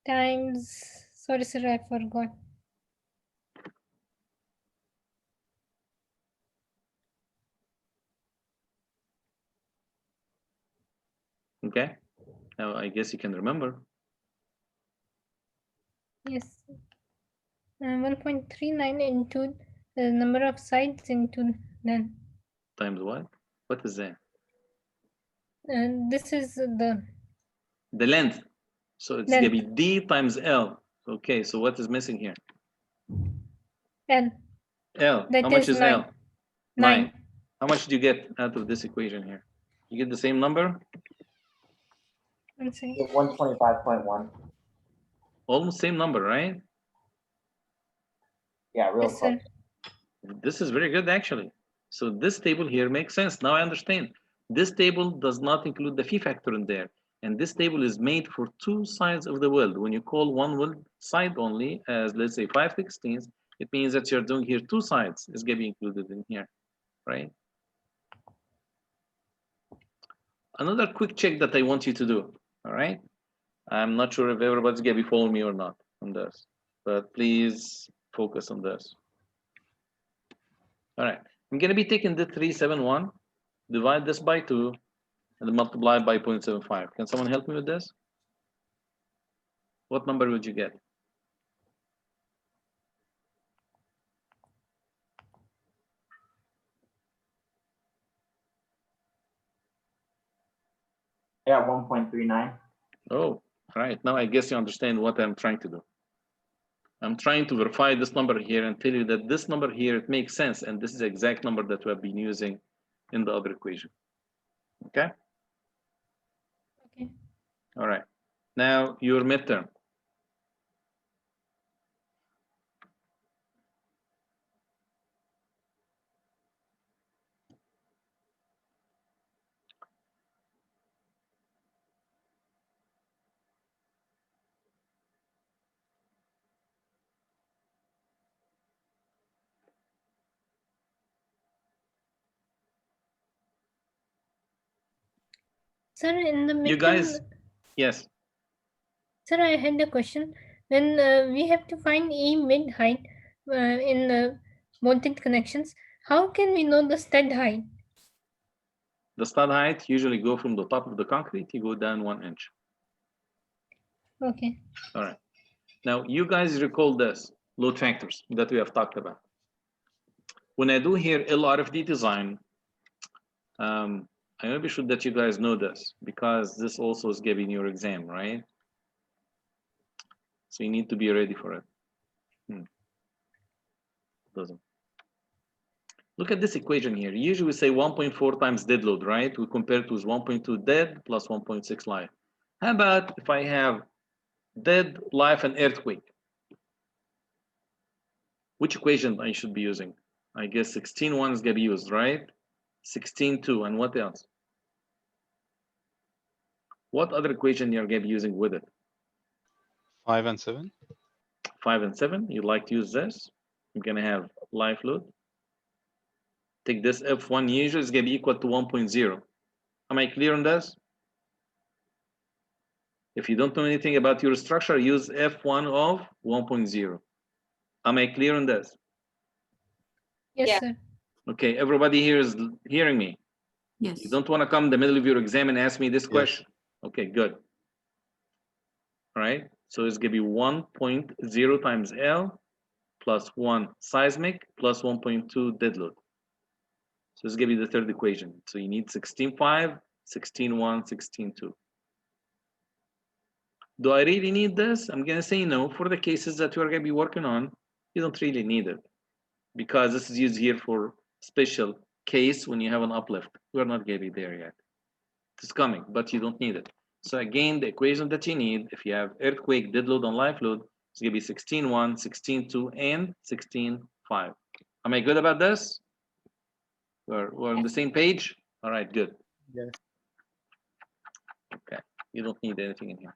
Times, sorry, sir, I forgot. Okay. Now I guess you can remember. Yes. 1.39 into the number of sides into then. Times what? What is that? This is the length. So it's gonna be D times L. Okay, so what is missing here? L. L. That How much is is 9. L? 9. How much do you get out of this equation here? You get the same number? 125.1. Almost same number, right? Yeah, real Yes, close. sir. This is very good, actually. So this table here makes sense. Now I understand. This table does not include the phi factor in there. And this table is made for 2 sides of the weld. When you call one weld side only as, let's say, 5/16, it means that you're doing here 2 sides is going to be included in here, right? Another quick check that I want you to do, all right? I'm not sure if everybody's going to be following me or not on this, but please focus on this. All right, I'm going to be taking the 371, divide this by 2, and multiply by 0.75. Can someone help me with this? What number would you get? Yeah, 1.39. Oh, right. Now I guess you understand what I'm trying to do. I'm trying to verify this number here and tell you that this number here, it makes sense. And this is the exact number that we have been using in the other equation. Okay? Okay. All right. Now your midterm. Sir, in the midterm, You guys, yes. Sir, I had a question. When we have to find E mid height in bolted connections, how can we know the stud height? The stud height usually go from the top of the concrete, you go down 1 inch. Okay. All right. Now you guys recall this load factors that we have talked about. When I do here LRFD design, I maybe should let you guys know this because this also is giving your exam, right? So you need to be ready for it. Doesn't. Look at this equation here. Usually we say 1.4 times dead load, right? We compare it with 1.2 dead plus 1.6 live. How about if I have dead, live, and earthquake? Which equation I should be using? I guess 16.1 is gonna be used, right? 16.2, and what else? What other equation you're gonna be using with it? 5 and 7. 5 and 7, you'd like to use this. You're gonna have live load. Take this F1 usually is gonna be equal to 1.0. Am I clear on this? If you don't know anything about your structure, use F1 of 1.0. Am I clear on this? Yes, Yeah. sir. Okay, everybody here is hearing me. Yes. You don't want to come in the middle of your exam and ask me this Yes. question. Okay, good. All right, so it's gonna be 1.0 times L plus 1 seismic plus 1.2 dead load. So it's gonna be the third equation. So you need 16.5, 16.1, 16.2. Do I really need this? I'm gonna say no. For the cases that we're gonna be working on, you don't really need it because this is used here for special case when you have an uplift. We're not gonna be there yet. It's coming, but you don't need it. So again, the equation that you need, if you have earthquake, dead load, and live load, it's gonna be 16.1, 16.2, and 16.5. Am I good about this? We're on the same page? All right, good. Yes. Okay, you don't need anything in here.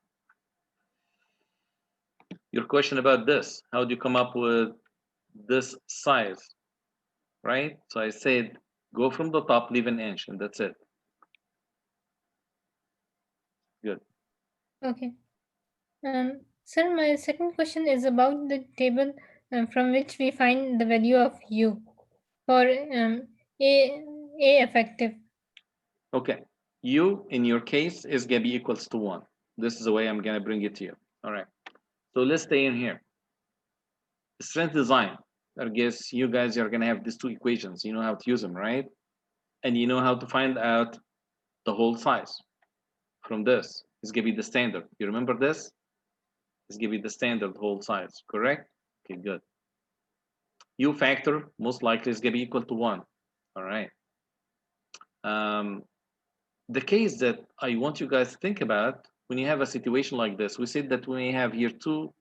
Your question about this, how do you come up with this size, right? So I said, go from the top, leave an inch, and that's it. Good. Okay. Sir, my second question is about the table from which we find the value of U for A effective. Okay, U in your case is gonna be equals to 1. This is the way I'm gonna bring it to you. All right, so let's stay in here. Strength design, I guess you guys are gonna have these two equations. You know how to use them, right? And you know how to find out the whole size from this. It's gonna be the standard. You remember this? It's gonna be the standard whole size, correct? Okay, good. U factor most likely is gonna be equal to 1. All right. The case that I want you guys to think about when you have a situation like this, we said that we have here two,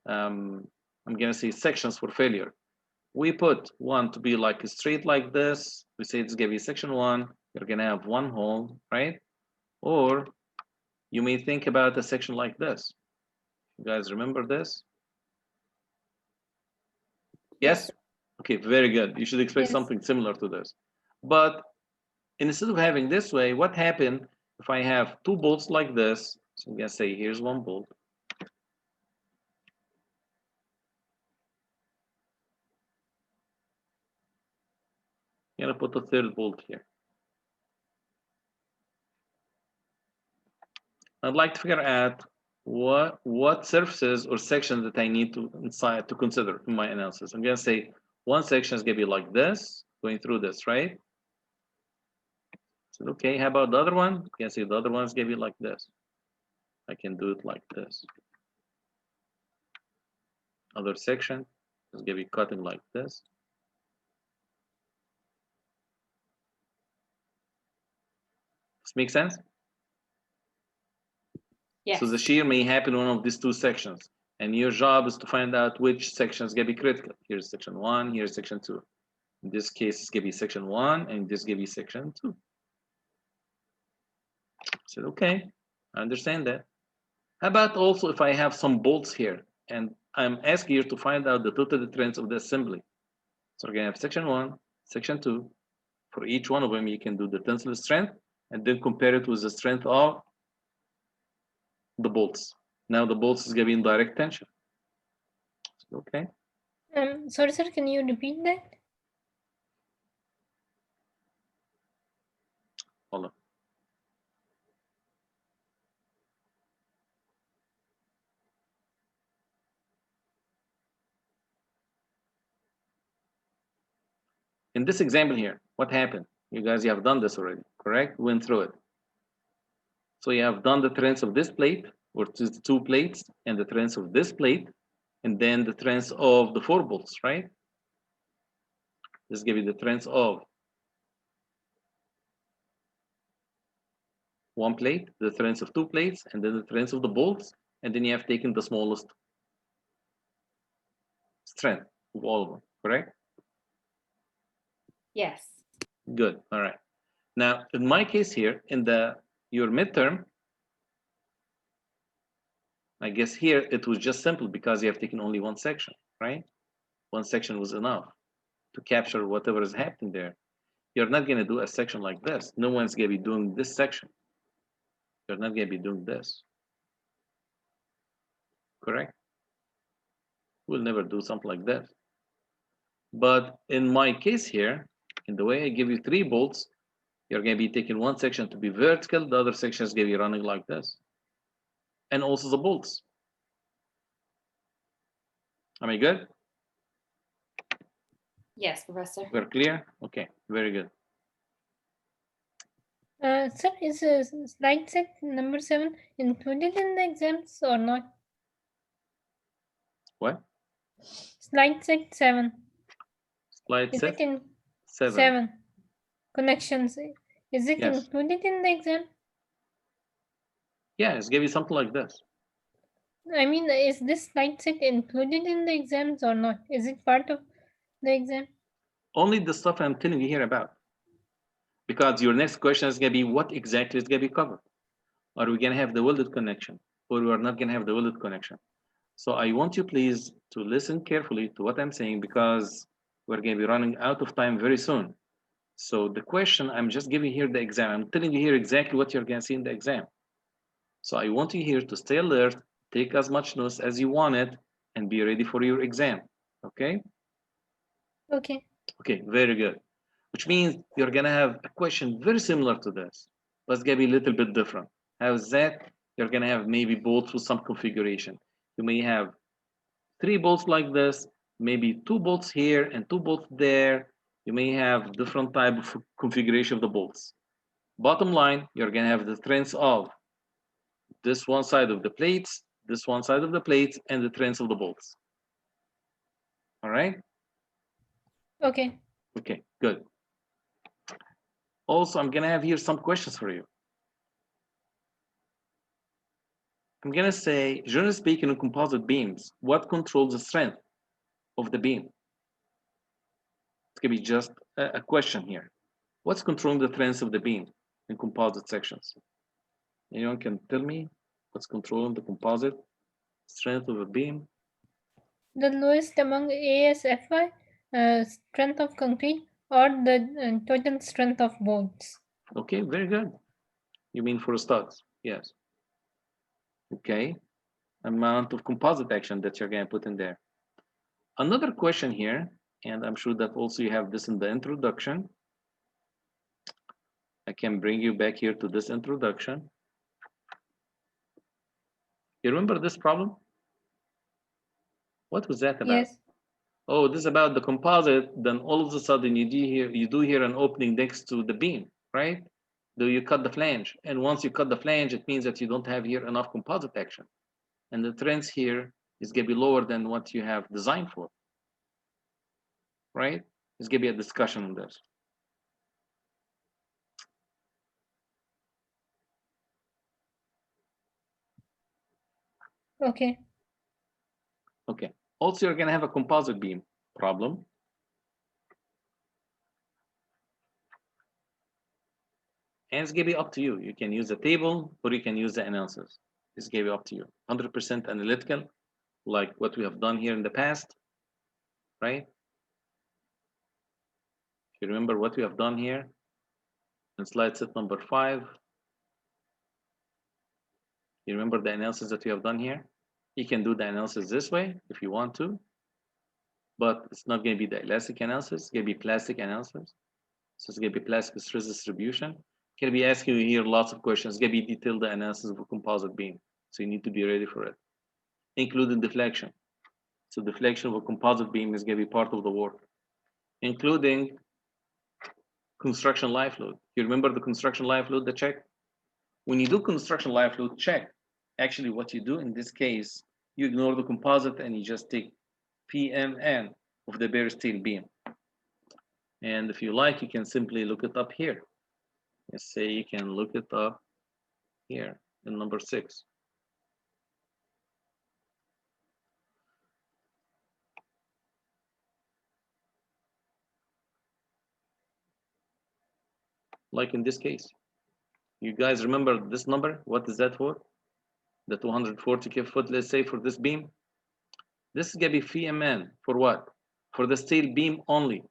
I'm gonna say sections for failure. We put one to be like straight like this. We say it's gonna be section 1. You're gonna have one hole, right? Or you may think about a section like this. You guys remember this? Yes? Okay, very good. You should expect Yes. something similar to this. But instead of having this way, what happened if I have two bolts like this? So I'm gonna say here's one bolt. I'm gonna put a third bolt here. I'd like to figure out what surfaces or sections that I need to consider in my analysis. I'm going to say one section is going to be like this, going through this, right? So, okay, how about the other one? You can see the other one is going to be like this. I can do it like this. Other section is going to be cutting like this. Does this make sense? Yes. So the shear may happen in one of these two sections, and your job is to find out which section is going to be critical. Here's section 1, here's section 2. In this case, it's going to be section 1, and this is going to be section 2. I said, okay, I understand that. How about also if I have some bolts here, and I'm asking you to find out the total strength of the assembly. So we're going to have section 1, section 2. For each one of them, you can do the tensile strength, and then compare it with the strength of the bolts. Now the bolts is going to be in direct tension. Okay. Sorry, sir, can you repeat that? Hold on. In this example here, what happened? You guys, you have done this already, correct? Went through it. So you have done the trends of this plate, or the two plates, and the trends of this plate, and then the trends of the 4 bolts, right? This gives you the trends of one plate, the trends of 2 plates, and then the trends of the bolts, and then you have taken the smallest strength of all of them, correct? Yes. Good. All right. Now, in my case here, in your midterm, I guess here it was just simple because you have taken only one section, right? One section was enough to capture whatever is happening there. You're not going to do a section like this. No one's going to be doing this section. You're not going to be doing this. Correct? We'll never do something like this. But in my case here, in the way I give you 3 bolts, you're going to be taking one section to be vertical, the other section is going to be running like this. And also the bolts. Am I good? Yes, Professor. We're clear? Okay, very good. Sir, is slide set number 7 included in the exams or not? What? Slide set 7. Slide Is set it in 7. 7 connections? Is it Yes. included in the exam? Yeah, it's going to be something like this. I mean, is this slide set included in the exams or not? Is it part of the exam? Only the stuff I'm telling you here about. Because your next question is going to be what exactly is going to be covered. Are we going to have the welded connection, or we are not going to have the welded connection? So I want you please to listen carefully to what I'm saying, because we're going to be running out of time very soon. So the question, I'm just giving here the exam. I'm telling you here exactly what you're going to see in the exam. So I want you here to stay alert, take as much notes as you want it, and be ready for your exam. Okay? Okay. Okay, very good. Which means you're going to have a question very similar to this, but it's going to be a little bit different. How's that? You're going to have maybe bolts with some configuration. You may have 3 bolts like this, maybe 2 bolts here and 2 bolts there. You may have different type of configuration of the bolts. Bottom line, you're going to have the trends of this one side of the plates, this one side of the plates, and the trends of the bolts. All right? Okay. Okay, good. Also, I'm going to have here some questions for you. I'm going to say, generally speaking, in composite beams, what controls the strength of the beam? It's going to be just a question here. What's controlling the strength of the beam in composite sections? Anyone can tell me what's controlling the composite strength of a beam? The lowest among ASFI, strength of concrete, or the total strength of bolts. Okay, very good. You mean for studs? Yes. Okay. Amount of composite action that you're going to put in there. Another question here, and I'm sure that also you have this in the introduction. I can bring you back here to this introduction. You remember this problem? What was that about? Yes. Oh, this is about the composite. Then all of a sudden you do here an opening next to the beam, right? Do you cut the flange? And once you cut the flange, it means that you don't have here enough composite action. And the trends here is going to be lower than what you have designed for, right? There's going to be a discussion on this. Okay. Okay. Also, you're going to have a composite beam problem. And it's going to be up to you. You can use the table or you can use the analysis. It's going to be up to you. 100% analytical, like what we have done here in the past, right? If you remember what we have done here in slide set number 5, you remember the analysis that we have done here? You can do the analysis this way if you want to, but it's not going to be the elastic analysis. It's going to be plastic analysis. So it's going to be plastic stress distribution. Can be asking you here lots of questions. It's going to be detailed analysis of a composite beam. So you need to be ready for it, including deflection. So deflection of a composite beam is going to be part of the work, including construction life load. You remember the construction life load, the check? When you do construction life load check, actually what you do in this case, you ignore the composite and you just take PMN of the bare steel beam. And if you like, you can simply look it up here. Let's say you can look it up here in number 6. Like in this case. You guys remember this number? What is that for? The 240 kfoot, let's say, for this beam. This is going to be PMN for what? For the steel beam only.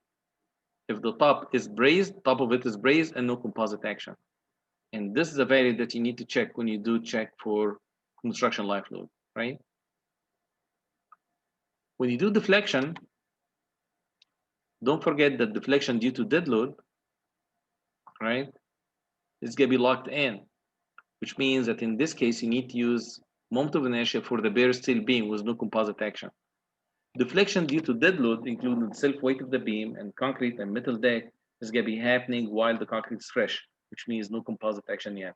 If the top is brazed, top of it is brazed and no composite action. And this is a value that you need to check when you do check for construction life load, right? When you do deflection, don't forget that deflection due to dead load, right, is going to be locked in, which means that in this case, you need to use moment of inertia for the bare steel beam with no composite action. Deflection due to dead load, including the self-weight of the beam and concrete and metal deck, is going to be happening while the concrete is fresh, which means no composite action yet.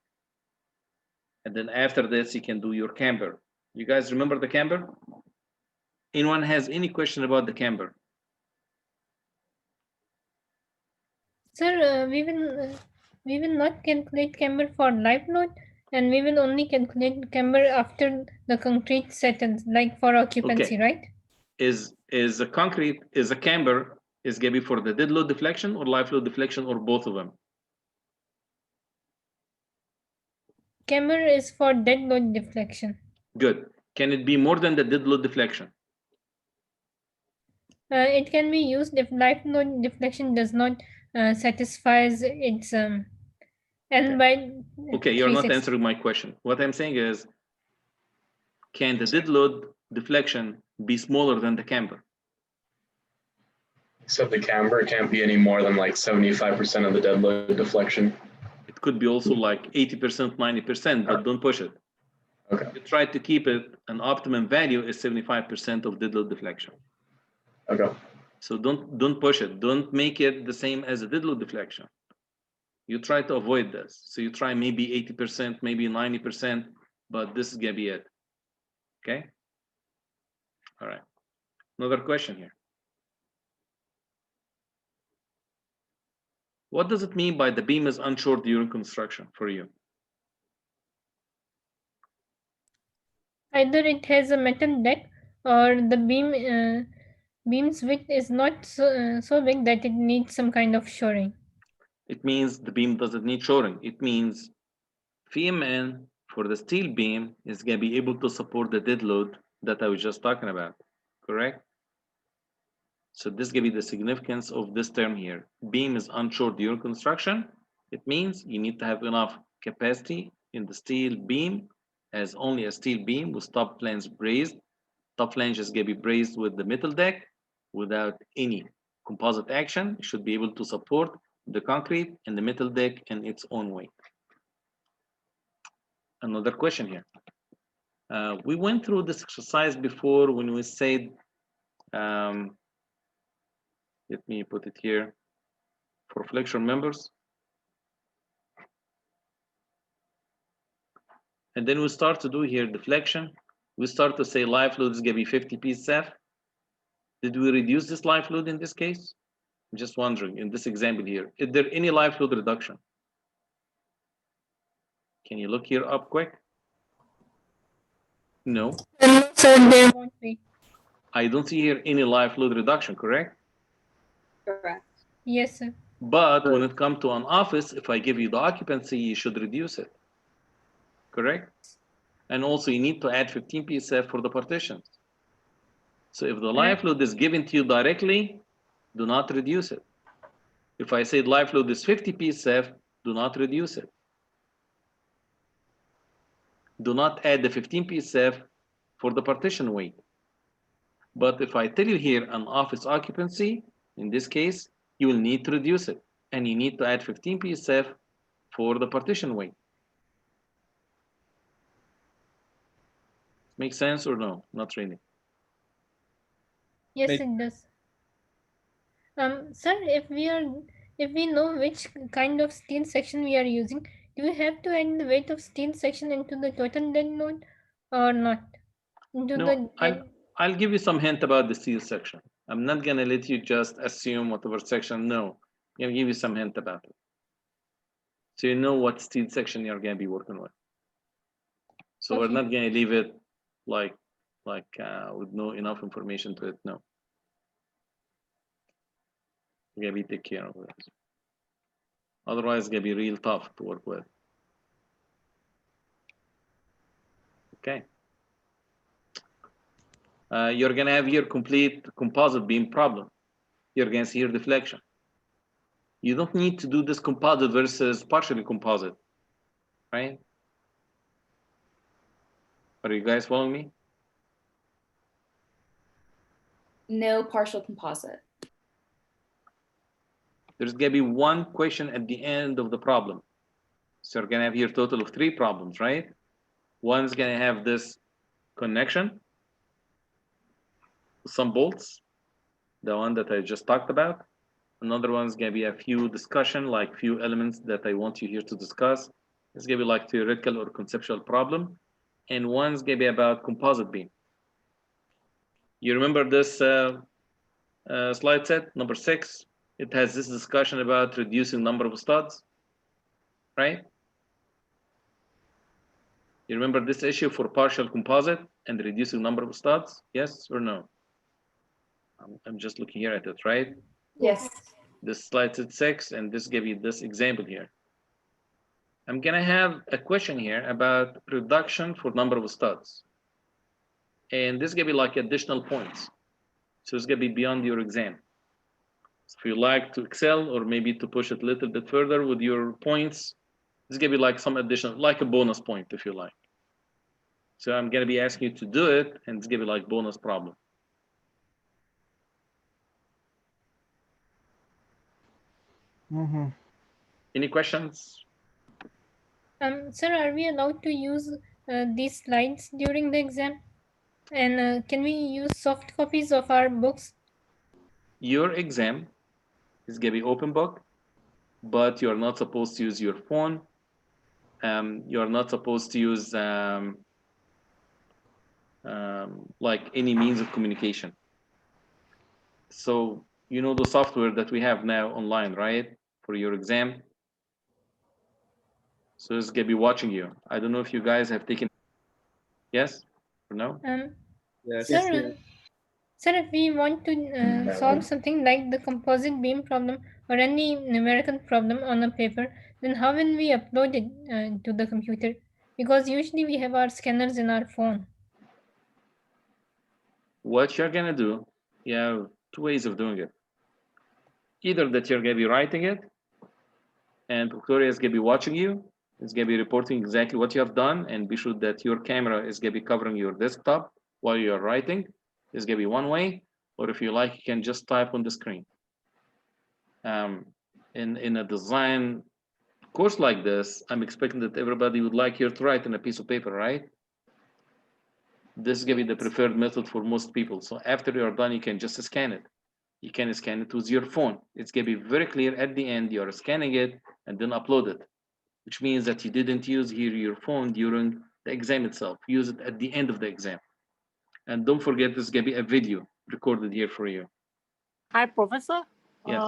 And then after this, you can do your camber. You guys remember the camber? Anyone has any question about the camber? Sir, we will not calculate camber for life load, and we will only calculate camber after the concrete settles, like for occupancy, Okay. right? Is a camber is going to be for the dead load deflection or life load deflection or both of them? Camber is for dead load deflection. Good. Can it be more than the dead load deflection? It can be used if life load deflection does not satisfies its L by Okay, you're not 360. answering my question. What I'm saying is, can the dead load deflection be smaller than the camber? Except the camber can't be any more than like 75% of the dead load deflection. It could be also like 80%, 90%, but don't push it. Okay. You try to keep it, an optimum value is 75% of dead load deflection. Okay. So don't push it. Don't make it the same as a dead load deflection. You try to avoid this. So you try maybe 80%, maybe 90%, but this is gonna be it. Okay? All right. Another question here. What does it mean by the beam is unshored during construction for you? Either it has a metal deck or the beam's width is not so big that it needs some kind of shoring. It means the beam doesn't need shoring. It means PMN for the steel beam is going to be able to support the dead load that I was just talking about, correct? So this is going to be the significance of this term here. Beam is unshored during construction. It means you need to have enough capacity in the steel beam as only a steel beam with top flange brazed. Top flange is going to be brazed with the metal deck without any composite action. It should be able to support the concrete and the metal deck in its own weight. Another question here. We went through this exercise before when we said, let me put it here, for flexure members. And then we start to do here deflection. We start to say life load is going to be 50 psf. Did we reduce this life load in this case? I'm just wondering, in this example here, is there any life load reduction? Can you look here up quick? No. So there won't be. I don't see here any life load reduction, correct? Correct. Yes, sir. But when it comes to an office, if I give you the occupancy, you should reduce it, correct? And also you need to add 15 psf for the partitions. So if the life load is given to you directly, do not reduce it. If I say life load is 50 psf, do not reduce it. Do not add the 15 psf for the partition weight. But if I tell you here an office occupancy, in this case, you will need to reduce it. And you need to add 15 psf for the partition weight. Make sense or no? Not really. Yes, it does. Sir, if we know which kind of steel section we are using, do we have to add the weight of steel section into the total dead load or not? No, I'll give you some hint about the steel section. I'm not gonna let you just assume whatever section. No, I'm gonna give you some hint about it, so you know what steel section you're gonna be working with. So Okay. we're not gonna leave it like with no enough information to it. No, we're gonna be take care of it. Otherwise, it's gonna be real tough to work with. Okay. You're gonna have here complete composite beam problem. You're gonna see here deflection. You don't need to do this composite versus partially composite, right? Are you guys following me? No partial composite. There's gonna be one question at the end of the problem. So you're gonna have here a total of 3 problems, right? One's gonna have this connection, some bolts, the one that I just talked about. Another one's gonna be a few discussion, like few elements that I want you here to discuss. It's gonna be like theoretical or conceptual problem. And one's gonna be about composite beam. You remember this slide set, number 6? It has this discussion about reducing number of studs, right? You remember this issue for partial composite and reducing number of studs? Yes or no? I'm just looking here at it, right? Yes. This slide set 6, and this give you this example here. I'm gonna have a question here about reduction for number of studs. And this gonna be like additional points. So it's gonna be beyond your exam. So if you like to excel or maybe to push it a little bit further with your points, it's gonna be like some additional, like a bonus point if you like. So I'm gonna be asking you to do it, and it's gonna be like bonus problem. Any questions? Sir, are we allowed to use these slides during the exam? And can we use soft copies of our books? Your exam is gonna be open book, but you're not supposed to use your phone. You're not supposed to use like any means of communication. So you know the software that we have now online, right? For your exam. So it's gonna be watching you. I don't know if you guys have taken. Yes or no? Yes. Sir, sir, if we want to solve something like the composite beam problem or any numerical problem on a paper, then how will we upload it to the computer? Because usually we have our scanners in our phone. What you're gonna do, you have 2 ways of doing it. Either that you're gonna be writing it, and Victoria is gonna be watching you. It's gonna be reporting exactly what you have done, and be sure that your camera is gonna be covering your desktop while you're writing. It's gonna be one way, or if you like, you can just type on the screen. In a design course like this, I'm expecting that everybody would like here to write on a piece of paper, right? This is going to be the preferred method for most people. So after you're done, you can just scan it. You can scan it with your phone. It's going to be very clear at the end. You're scanning it and then upload it, which means that you didn't use here your phone during the exam itself. Use it at the end of the exam. And don't forget, this is going to be a video recorded here for you. Hi, Professor. Yes.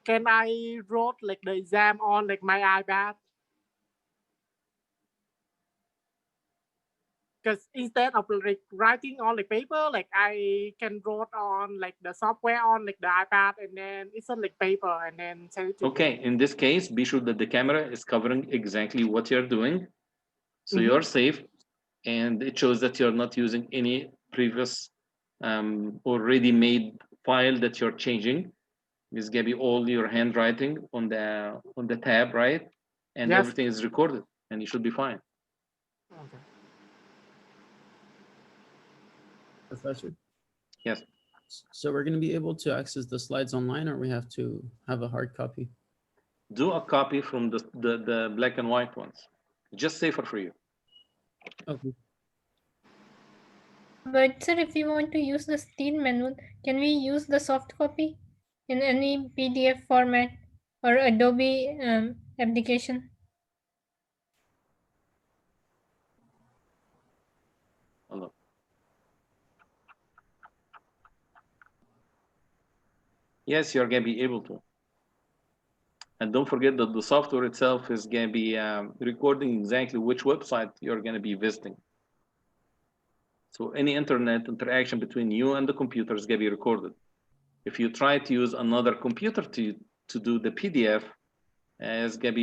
Can I wrote like the exam on like my iPad? Because instead of like writing on the paper, like I can wrote on like the software on like the iPad, and then it's on like paper, and then send it to Okay, in this case, be sure that the camera is covering exactly what you're doing, so Mhm. you're safe, and it shows that you're not using any previous already made file that you're changing. It's gonna be all your handwriting on the tab, right? And Yes. everything is recorded, and you should be fine. Okay. Professor? Yes. So we're going to be able to access the slides online, or we have to have a hard copy? Do a copy from the black and white ones. Just safer for you. Okay. But sir, if you want to use the steel manual, can we use the soft copy in any PDF format or Adobe application? Hello. Yes, you're gonna be able to. And don't forget that the software itself is gonna be recording exactly which website you're gonna be visiting. So any internet interaction between you and the computer is gonna be recorded. If you try to use another computer to do the PDF, it's gonna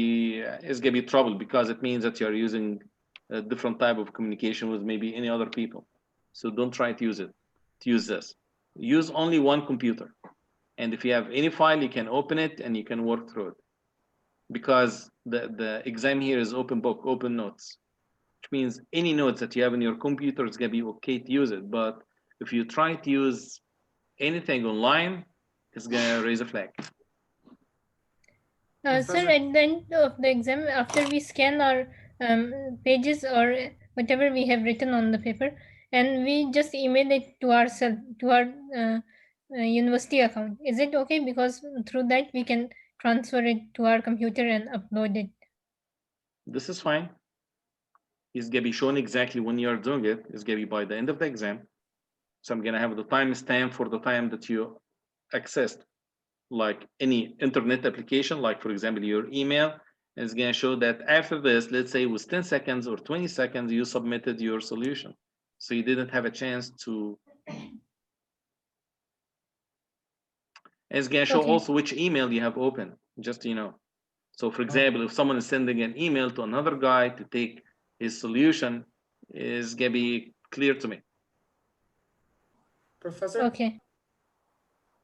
be trouble, because it means that you're using a different type of communication with maybe any other people. So don't try to use this. Use only one computer. And if you have any file, you can open it and you can work through it. Because the exam here is open book, open notes, which means any notes that you have in your computer is gonna be okay to use it. But if you try to use anything online, it's gonna raise a flag. Sir, at the end of the exam, after we scan our pages or whatever we have written on the paper, and we just email it to ourselves, to our university account, is it okay? Because through that we can transfer it to our computer and upload it. This is fine. It's gonna be shown exactly when you are doing it. It's gonna be by the end of the exam. So I'm gonna have the timestamp for the time that you accessed, like any internet application, like for example your email. It's gonna show that after this, let's say with 10 seconds or 20 seconds, you submitted your solution. So you didn't have a chance to. It's gonna show Okay. also which email you have open, just so you know. So for example, if someone is sending an email to another guy to take his solution, is gonna be clear to me. Professor, Okay.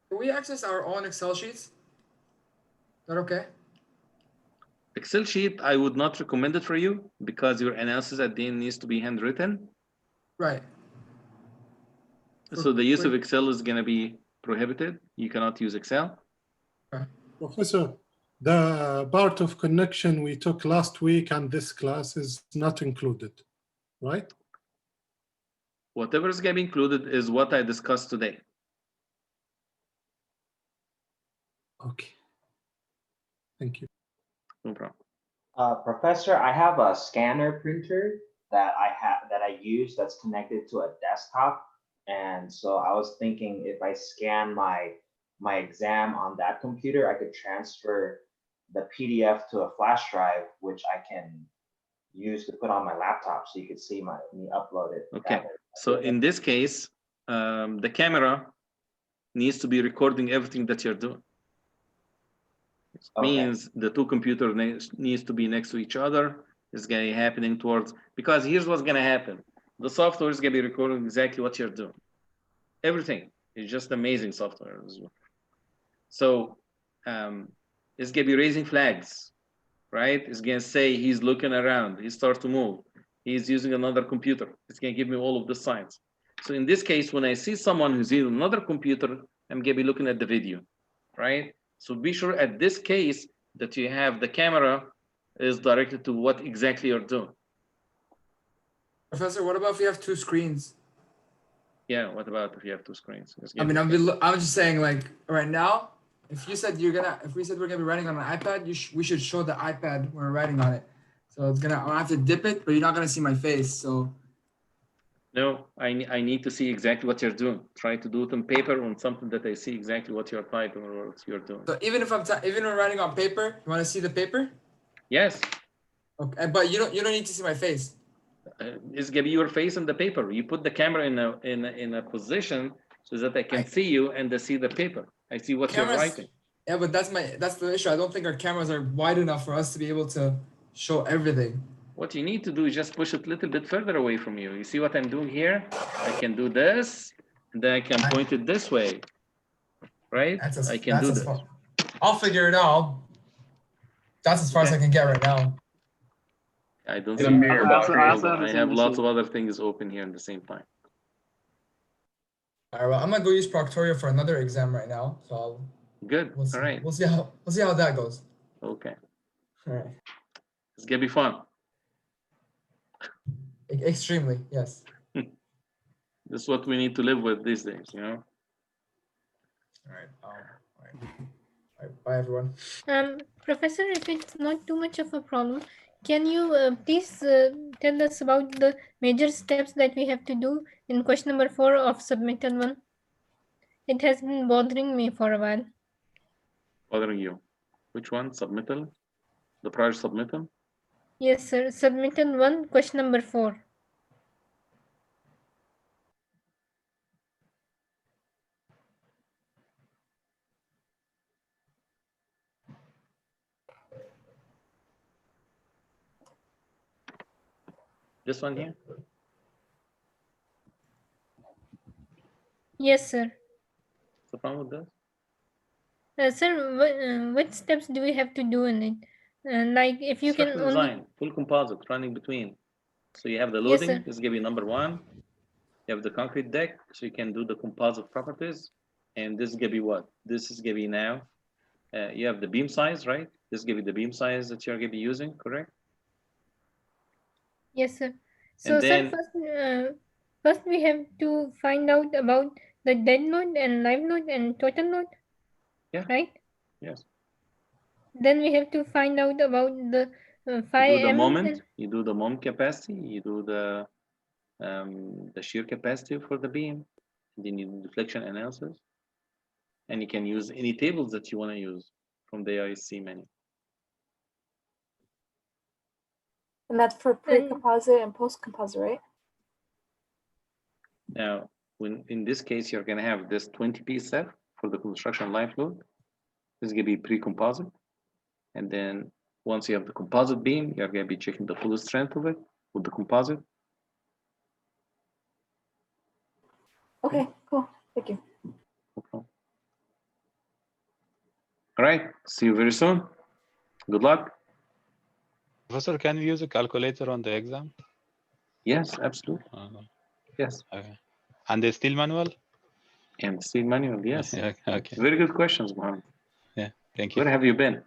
can we access our own Excel sheets? Is that okay? Excel sheet, I would not recommend it for you, because your analysis at the end needs to be handwritten. Right. So the use of Excel is gonna be prohibited. You cannot use Excel. Professor, the part of connection we took last week and this class is not included, right? Whatever is gonna be included is what I discussed today. Okay. Thank you. No problem. Professor, I have a scanner printer that I use that's connected to a desktop. And so I was thinking, if I scan my exam on that computer, I could transfer the PDF to a flash drive, which I can use to put on my laptop, so you could see me upload it. Okay. So in this case, the camera needs to be recording everything that you're doing. It means the two computers needs to be next to each other. It's going to be happening towards, because here's what's going to happen. The software is going to be recording exactly what you're doing. Everything is just amazing software as well. So it's going to be raising flags, right? It's going to say he's looking around. He starts to move. He's using another computer. It's going to give me all of the signs. So in this case, when I see someone who's using another computer, I'm going to be looking at the video, right? So be sure at this case that you have the camera is directed to what exactly you're doing. Professor, what about if you have two screens? Yeah, what about if you have two screens? I mean, I'm just saying, like, right now, if we said we're gonna be writing on an iPad, we should show the iPad when we're writing on it. So I'm gonna have to dip it, but you're not gonna see my face. So no, I need to see exactly what you're doing. Try to do it on paper on something that I see exactly what you're typing or what you're doing. So even if even when writing on paper, you want to see the paper? Yes. Okay, but you don't need to see my face. It's gonna be your face on the paper. You put the camera in a position so that I can see you and see the paper. I see what you're writing. Yeah, but that's the issue. I don't think our cameras are wide enough for us to be able to show everything. What you need to do is just push it a little bit further away from you. You see what I'm doing here? I can do this, and then I can point it this way, right? I can do this. I'll figure it out. That's as far as I can get right now. I don't In see a mirror box. I have lots of other things open here at the same time. All right, well, I'm gonna go use Proctorio for another exam right now. So Good. we'll see. All right. We'll see how that goes. Okay. All right. It's gonna be fun. Extremely, yes. This is what we need to live with these days, you know. All right. All right. Bye, everyone. Professor, if it's not too much of a problem, can you please tell us about the major steps that we have to do in question number 4 of submitted one? It has been bothering me for a while. Bothering you? Which one? Submittal? The prior submittal? Yes, sir. Submitted one, question number 4. This one here? Yes, sir. What's the problem with this? Sir, what steps do we have to do in it? Like if you Structural can only... design, full composite running between. So you have the Yes, loading, sir. this give you number 1. You have the concrete deck, so you can do the composite properties. And this give you what? This is give you now. You have the beam size, right? This give you the beam size that you're going to be using, correct? Yes, sir. So, And then, sir, first we have to find out about the dead load and live load and total load. Yeah. Right? Yes. Then we have to find out about the 5 You do the M. moment, you do the moment capacity, you do the shear capacity for the beam, then you do deflection analysis, and you can use any tables that you want to use from the IC menu. And that's for pre-composite and post-composite, right? Now, in this case, you're going to have this 20-piece set for the construction live load. This is going to be pre-composite. And then once you have the composite beam, you're going to be checking the full strength of it with the composite. Okay, cool. Thank you. Okay. All right. See you very soon. Good luck. Professor, can we use a calculator on the exam? Yes, absolutely. Yes. Okay. And the steel manual? And steel manual, yes. Okay. Very good questions, Mohammed. Yeah, thank you. Where have you been?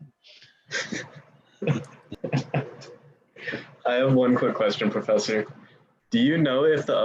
I have one quick question, Professor. Do you know if the